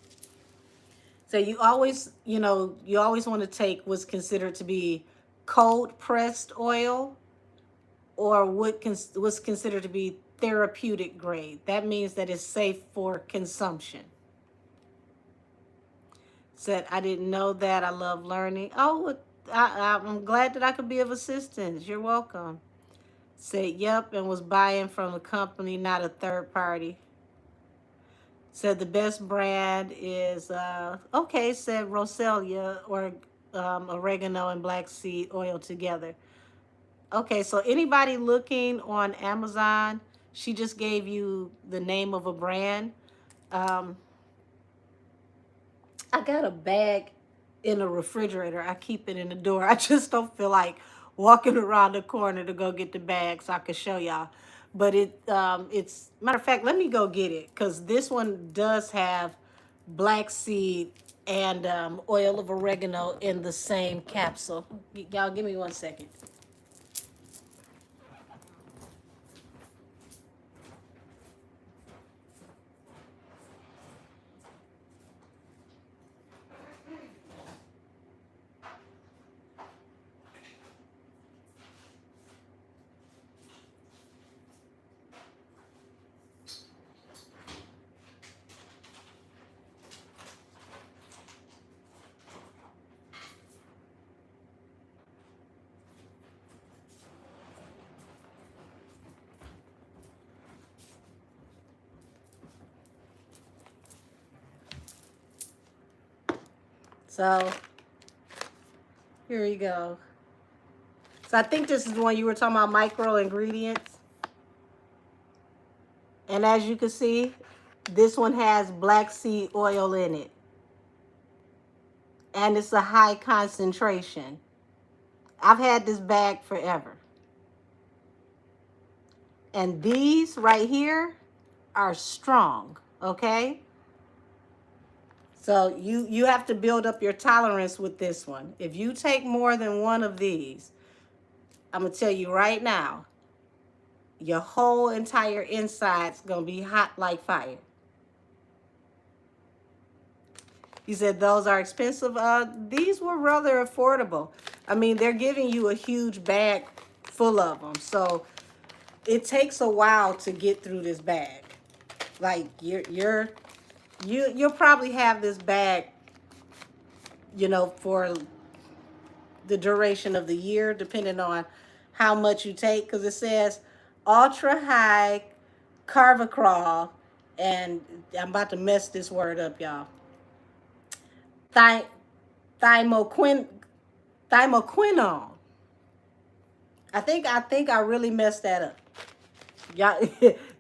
[SPEAKER 1] So you always want to take what's considered to be cold pressed oil, or what's considered to be therapeutic grade. That means that it's safe for consumption. Said I didn't know that. I love learning. Oh, I'm glad that I could be of assistance. You're welcome. Said yep, and was buying from the company, not a third party. Said the best brand is okay. Said Roselia, or oregano and black seed oil together. Okay, so anybody looking on Amazon, she just gave you the name of a brand. Um, I got a bag in a refrigerator. I keep it in the door. I just don't feel like walking around the corner to go get the bag so I can show y'all. But it's matter of fact, let me go get it, because this one does have black seed and oil of oregano in the same capsule. Y'all give me 1 second. So here you go. So I think this is the one you were talking about, micro ingredients. And as you can see, this one has black seed oil in it. And it's a high concentration. I've had this bag forever. And these right here are strong, okay? So you have to build up your tolerance with this one. If you take more than one of these, I'm going to tell you right now, your whole entire inside's going to be hot like fire. You said those are expensive. These were rather affordable. I mean, they're giving you a huge bag full of them. So it takes a while to get through this bag. Like you'll probably have this bag, for the duration of the year, depending on how much you take, because it says ultra high carvacrol, and I'm about to mess this word up, y'all. Thymoquinone. I think I really messed that up. Y'all,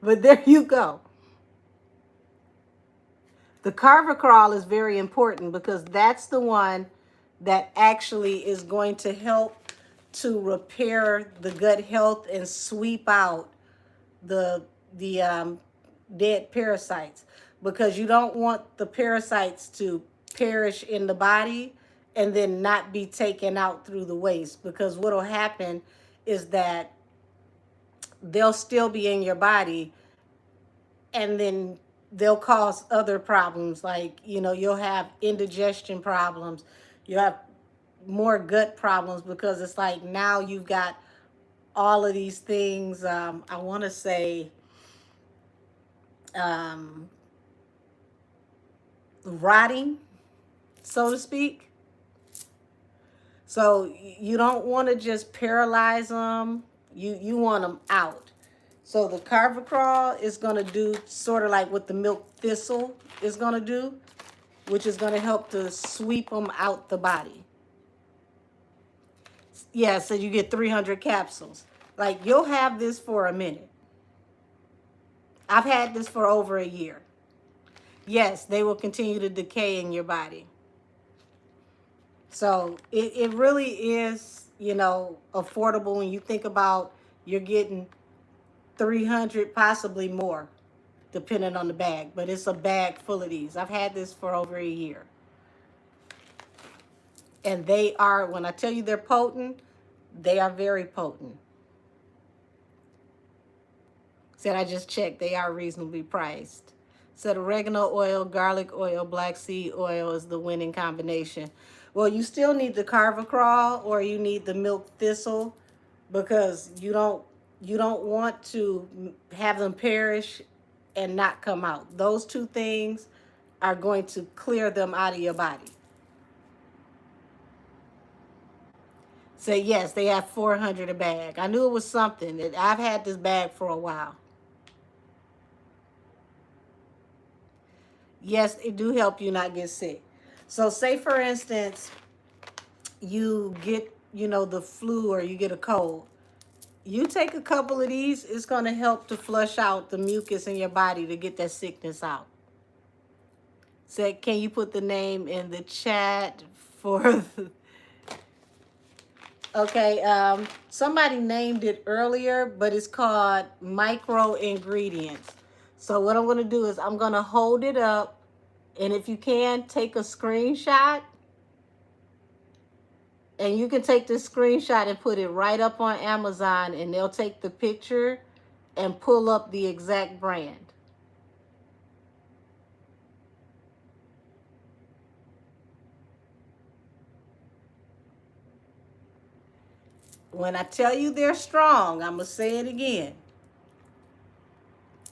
[SPEAKER 1] but there you go. The Carvacrol is very important because that's the one that actually is going to help to repair the gut health and sweep out the dead parasites, because you don't want the parasites to perish in the body and then not be taken out through the waste, because what will happen is that they'll still be in your body and then they'll cause other problems, like, you know, you'll have indigestion problems, you have more gut problems, because it's like now you've got all of these things, I want to say um, rotting, so to speak. So you don't want to just paralyze them. You want them out. So the Carvacrol is going to do sort of like what the milk thistle is going to do, which is going to help to sweep them out the body. Yeah, so you get 300 capsules. Like, you'll have this for a minute. I've had this for over a year. Yes, they will continue to decay in your body. So it really is, you know, affordable when you think about you're getting 300, possibly more, depending on the bag. But it's a bag full of these. I've had this for over a year. And they are, when I tell you they're potent, they are very potent. Said I just checked, they are reasonably priced. Said oregano oil, garlic oil, black seed oil is the winning combination. Well, you still need the Carvacrol or you need the milk thistle, because you don't want to have them perish and not come out. Those two things are going to clear them out of your body. Say yes, they have 400 a bag. I knew it was something. I've had this bag for a while. Yes, it do help you not get sick. So say, for instance, you get, you know, the flu or you get a cold. You take a couple of these, it's going to help to flush out the mucus in your body to get that sickness out. Say, can you put the name in the chat for... Okay, somebody named it earlier, but it's called Micro Ingredients. So what I'm going to do is I'm going to hold it up, and if you can, take a screenshot. And you can take this screenshot and put it right up on Amazon, and they'll take the picture and pull up the exact brand. When I tell you they're strong, I'm going to say it again.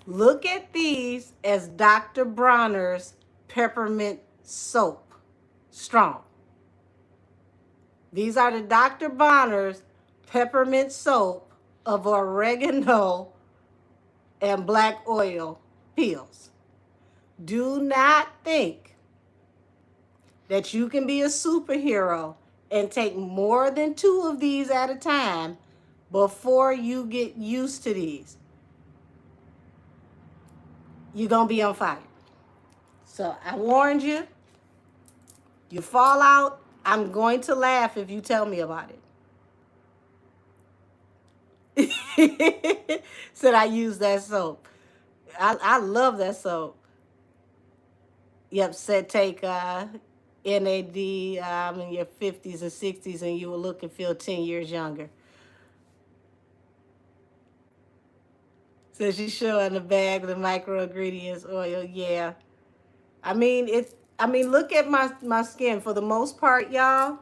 [SPEAKER 1] Look at these as Dr. Bronner's peppermint soap. Strong. These are the Dr. Bronner's peppermint soap of oregano and black oil pills. Do not think that you can be a superhero and take more than 2 of these at a time before you get used to these. You're going to be on fire. So I warned you. You fall out, I'm going to laugh if you tell me about it. Said I use that soap. I love that soap. Yep, said take NAD in your 50s and 60s and you will look and feel 10 years younger. So she's showing the bag, the micro ingredients oil. Yeah. I mean, look at my skin. For the most part, y'all,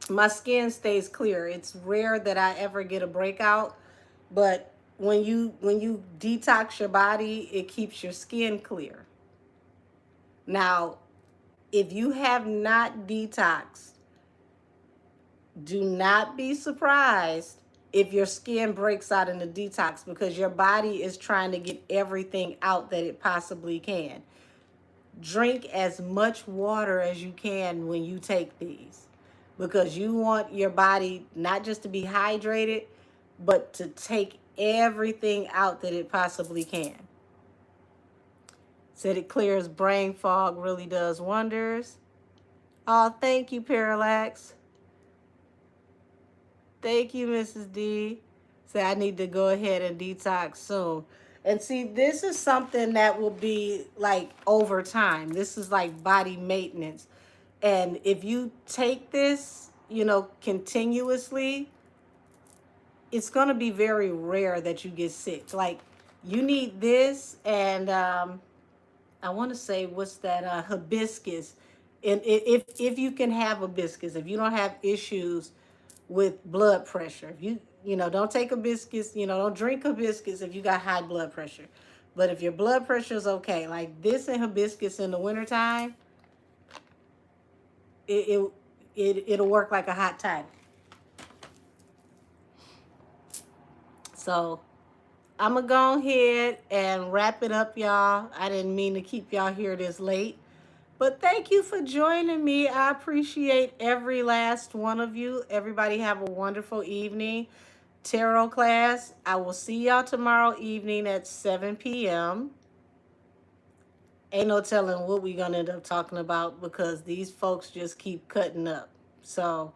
[SPEAKER 1] my skin stays clear. It's rare that I ever get a breakout, but when you detox your body, it keeps your skin clear. Now, if you have not detoxed, do not be surprised if your skin breaks out in the detox, because your body is trying to get everything out that it possibly can. Drink as much water as you can when you take these, because you want your body not just to be hydrated, but to take everything out that it possibly can. Said it clears brain fog, really does wonders. Oh, thank you, Parallax. Thank you, Mrs. D. Say I need to go ahead and detox soon. And see, this is something that will be like over time. This is like body maintenance. And if you take this, you know, continuously, it's going to be very rare that you get sick. Like you need this and I want to say what's that hibiscus. And if you can have hibiscus, if you don't have issues with blood pressure, if you know, don't take hibiscus, you know, don't drink hibiscus if you got high blood pressure. But if your blood pressure is okay, like this and hibiscus in the wintertime, it, it'll work like a hot toddy. So I'm gonna go ahead and wrap it up, y'all. I didn't mean to keep y'all here this late, but thank you for joining me. I appreciate every last one of you. Everybody have a wonderful evening. Tarot class, I will see y'all tomorrow evening at 7 p.m. Ain't no telling what we're gonna end up talking about because these folks just keep cutting up. So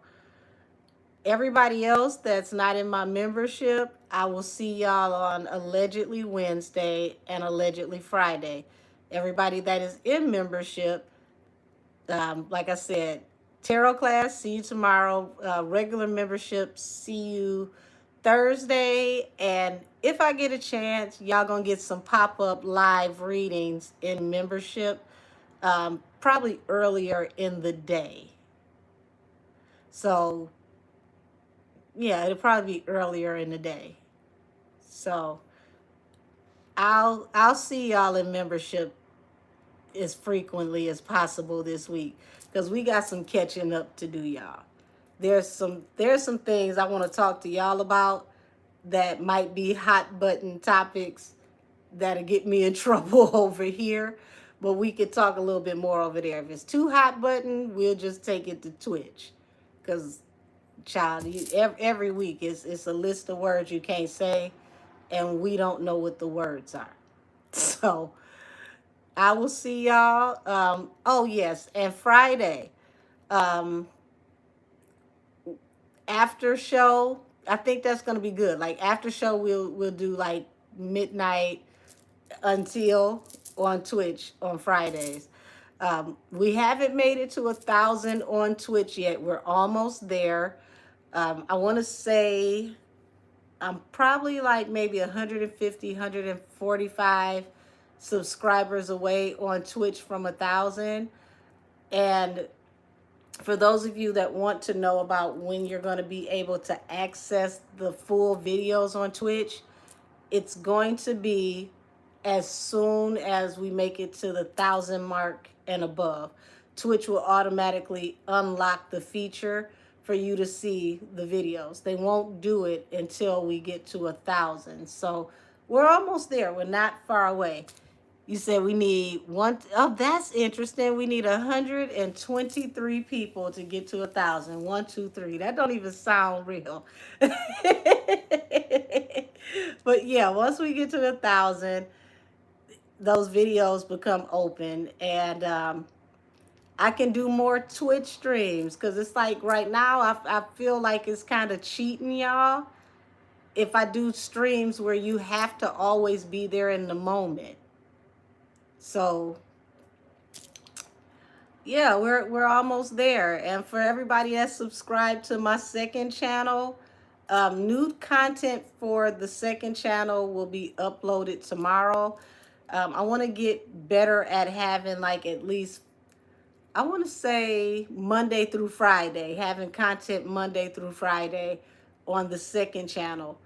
[SPEAKER 1] everybody else that's not in my membership, I will see y'all on allegedly Wednesday and allegedly Friday. Everybody that is in membership, like I said, tarot class, see you tomorrow. Regular membership, see you Thursday. And if I get a chance, y'all gonna get some pop-up live readings in membership, probably earlier in the day. So yeah, it'll probably be earlier in the day. So I'll see y'all in membership as frequently as possible this week because we got some catching up to do, y'all. There's some things I want to talk to y'all about that might be hot button topics that'll get me in trouble over here, but we could talk a little bit more over there. If it's too hot button, we'll just take it to Twitch because child, every week it's a list of words you can't say and we don't know what the words are. So I will see y'all. Oh yes, and Friday, um, after show. I think that's gonna be good. Like after show, we'll do like midnight until on Twitch on Fridays. We haven't made it to 1,000 on Twitch yet. We're almost there. I want to say I'm probably like maybe 150, 145 subscribers away on Twitch from 1,000. And for those of you that want to know about when you're going to be able to access the full videos on Twitch, it's going to be as soon as we make it to the 1,000 mark and above. Twitch will automatically unlock the feature for you to see the videos. They won't do it until we get to 1,000. So we're almost there. We're not far away. You said we need one. Oh, that's interesting. We need 123 people to get to 1,000. 1, 2, 3. That don't even sound real. But yeah, once we get to 1,000, those videos become open, and I can do more Twitch streams because it's like right now I feel like it's kind of cheating, y'all. If I do streams where you have to always be there in the moment. So yeah, we're almost there. And for everybody that's subscribed to my second channel, new content for the second channel will be uploaded tomorrow. I want to get better at having like at least, I want to say Monday through Friday, having content Monday through Friday on the second channel.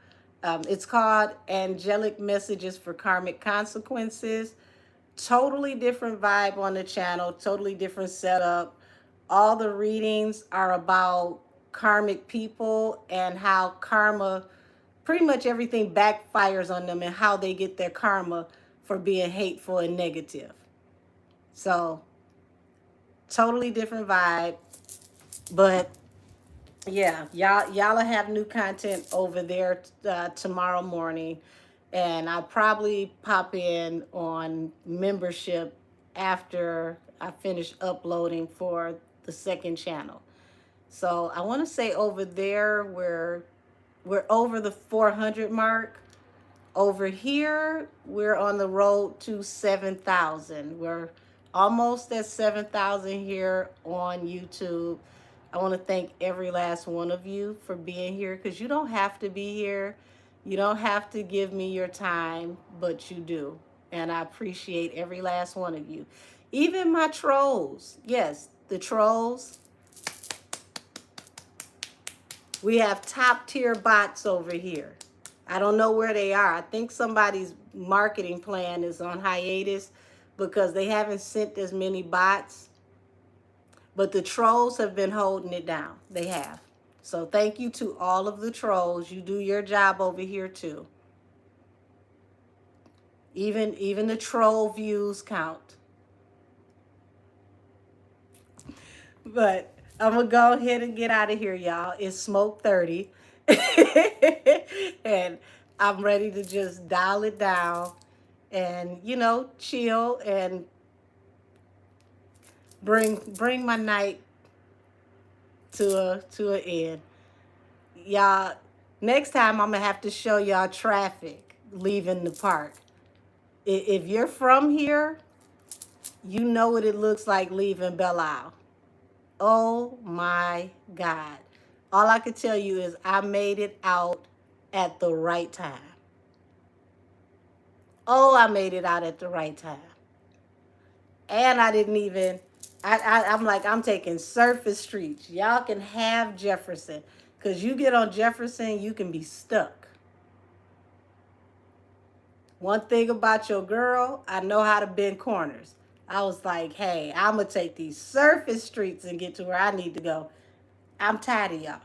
[SPEAKER 1] It's called Angelic Messages for Karmic Consequences. Totally different vibe on the channel, totally different setup. All the readings are about karmic people and how karma, pretty much everything backfires on them and how they get their karma for being hateful and negative. So totally different vibe. But yeah, y'all have new content over there tomorrow morning. and I'll probably pop in on membership after I finish uploading for the second channel. So I want to say over there we're over the 400 mark. Over here, we're on the road to 7,000. We're almost at 7,000 here on YouTube. I want to thank every last one of you for being here, because you don't have to be here. You don't have to give me your time, but you do. And I appreciate every last one of you. Even my trolls. Yes, the trolls. We have top tier bots over here. I don't know where they are. I think somebody's marketing plan is on hiatus because they haven't sent as many bots. But the trolls have been holding it down. They have. So thank you to all of the trolls. You do your job over here too. Even the troll views count. But I'm going to go ahead and get out of here, y'all. It's Smoke 30. And I'm ready to just dial it down and, you know, chill and bring my night to an end. Y'all, next time I'm going to have to show y'all traffic leaving the park. If you're from here, you know what it looks like leaving Belle Isle. Oh my God. All I could tell you is I made it out at the right time. Oh, I made it out at the right time. And I didn't even, I'm like, I'm taking surface streets. Y'all can have Jefferson. Because you get on Jefferson, you can be stuck. One thing about your girl, I know how to bend corners. I was like, hey, I'm going to take these surface streets and get to where I need to go. I'm tired of y'all.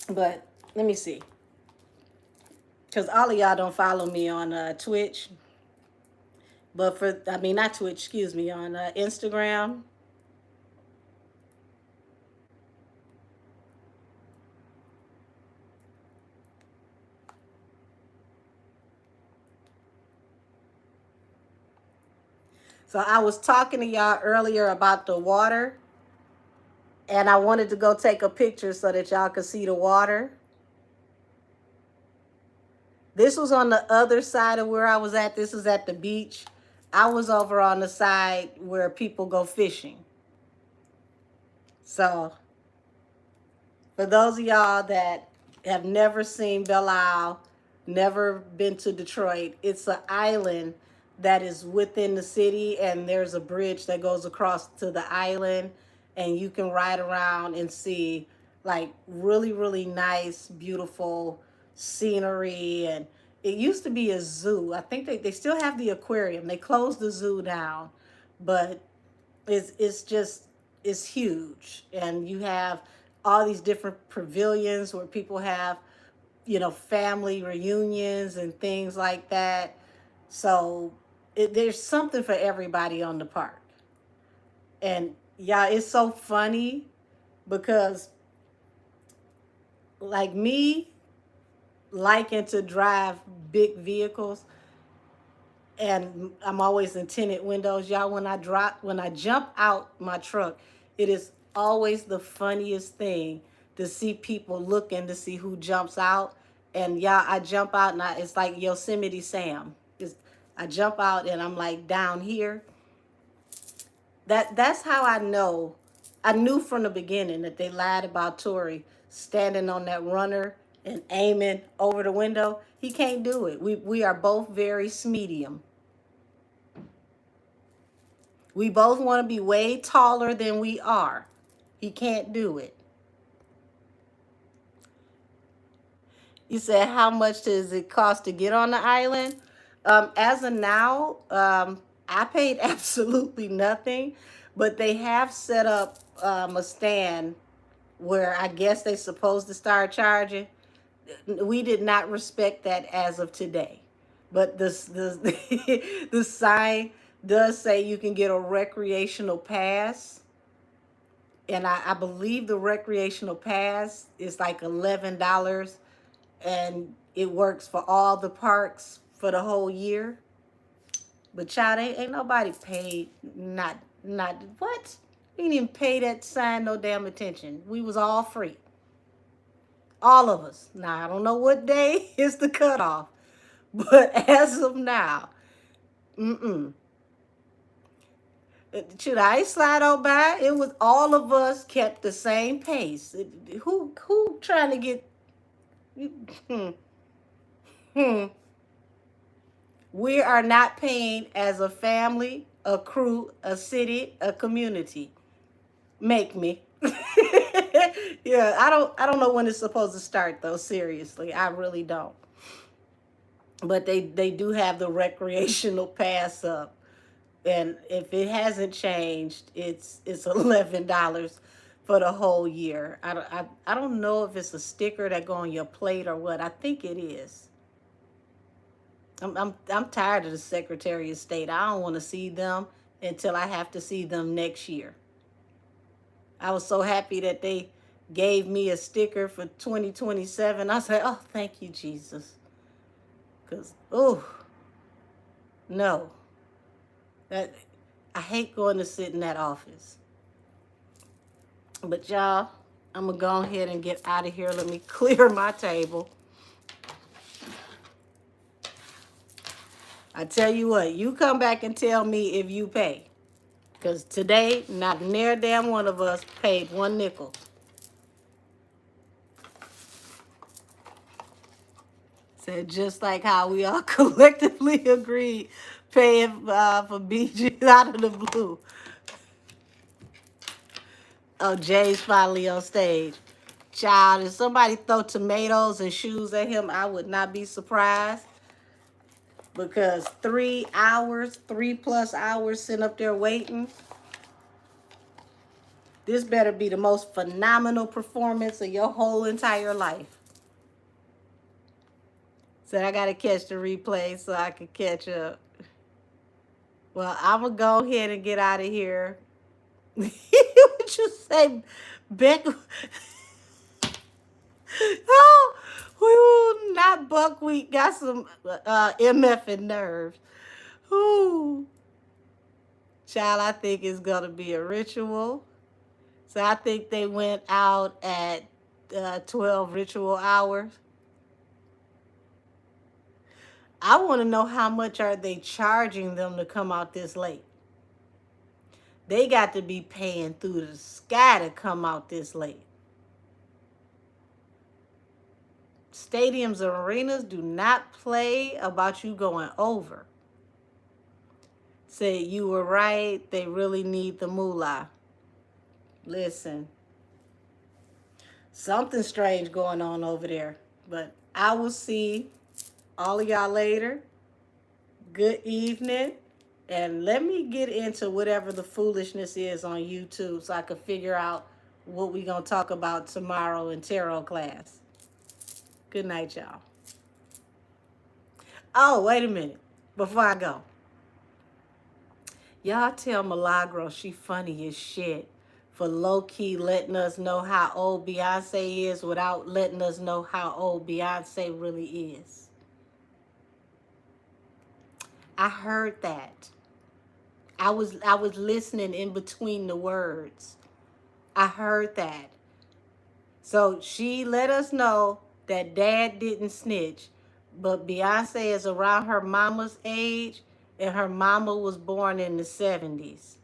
[SPEAKER 1] But let me see. Because all of y'all don't follow me on Twitch. But not Twitch, excuse me, on Instagram. So I was talking to y'all earlier about the water. And I wanted to go take a picture so that y'all could see the water. This was on the other side of where I was at. This was at the beach. I was over on the side where people go fishing. So for those of y'all that have never seen Belle Isle, never been to Detroit, it's an island that is within the city, and there's a bridge that goes across to the island, and you can ride around and see like really, really nice, beautiful scenery. And it used to be a zoo. I think they still have the aquarium. They closed the zoo down, but it's huge. And you have all these different pavilions where people have, you know, family reunions and things like that. So there's something for everybody on the park. And yeah, it's so funny because like me liking to drive big vehicles, and I'm always in tinted windows. Y'all, when I jump out my truck, it is always the funniest thing to see people looking to see who jumps out. And y'all, I jump out and it's like Yosemite Sam. I jump out and I'm like down here. That's how I know. I knew from the beginning that they lied about Tory standing on that runner and aiming over the window. He can't do it. We are both very medium. We both want to be way taller than we are. He can't do it. You said, how much does it cost to get on the island? As of now, I paid absolutely nothing, but they have set up a stand where I guess they're supposed to start charging. We did not respect that as of today. But the sign does say you can get a recreational pass. And I believe the recreational pass is like $11. And it works for all the parks for the whole year. But child, ain't nobody paid, not what? We didn't even pay that sign no damn attention. We was all free. All of us. Now I don't know what day is the cutoff. But as of now, mm-mm. Should I slide on by? It was all of us kept the same pace. Who trying to get hmm, hmm. We are not paying as a family, a crew, a city, a community. Make me. Yeah, I don't know when it's supposed to start though, seriously. I really don't. But they do have the recreational pass up. And if it hasn't changed, it's $11 for the whole year. I don't know if it's a sticker that go on your plate or what. I think it is. I'm tired of the Secretary of State. I don't want to see them until I have to see them next year. I was so happy that they gave me a sticker for 2027. I said, "Oh, thank you, Jesus." Cause no, that I hate going to sit in that office. But y'all, I'm gonna go ahead and get out of here. Let me clear my table. I tell you what, you come back and tell me if you pay. Because today, not near damn one of us paid one nickel. So just like how we all collectively agreed paying for BG out of the blue. Oh, Jay's finally on stage. Child, if somebody throw tomatoes and shoes at him, I would not be surprised. Because 3 hours, 3+ hours sitting up there waiting. This better be the most phenomenal performance of your whole entire life. So I got to catch the replay so I can catch up. Well, I'm going to go ahead and get out of here. What you say, Beck? Oh, not buckwheat. Got some MF and nerves. Ooh. Child, I think it's going to be a ritual. So I think they went out at 12 ritual hours. I want to know how much are they charging them to come out this late. They got to be paying through the sky to come out this late. Stadiums and arenas do not play about you going over. Say you were right. They really need the moolah. Listen, something strange going on over there. But I will see all of y'all later. Good evening. And let me get into whatever the foolishness is on YouTube so I can figure out what we're going to talk about tomorrow in tarot class. Good night, y'all. Oh, wait a minute. Before I go. Y'all tell Milagro she funny as shit for low-key letting us know how old Beyonce is without letting us know how old Beyonce really is. I heard that. I was listening in between the words. I heard that. So she let us know that dad didn't snitch, but Beyonce is around her mama's age, and her mama was born in the 70s.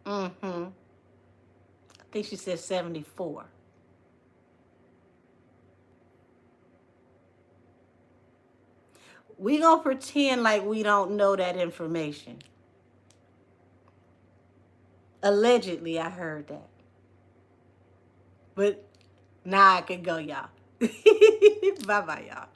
[SPEAKER 1] I think she said 74. We gonna pretend like we don't know that information. Allegedly, I heard that. But now I can go, y'all. Bye-bye, y'all.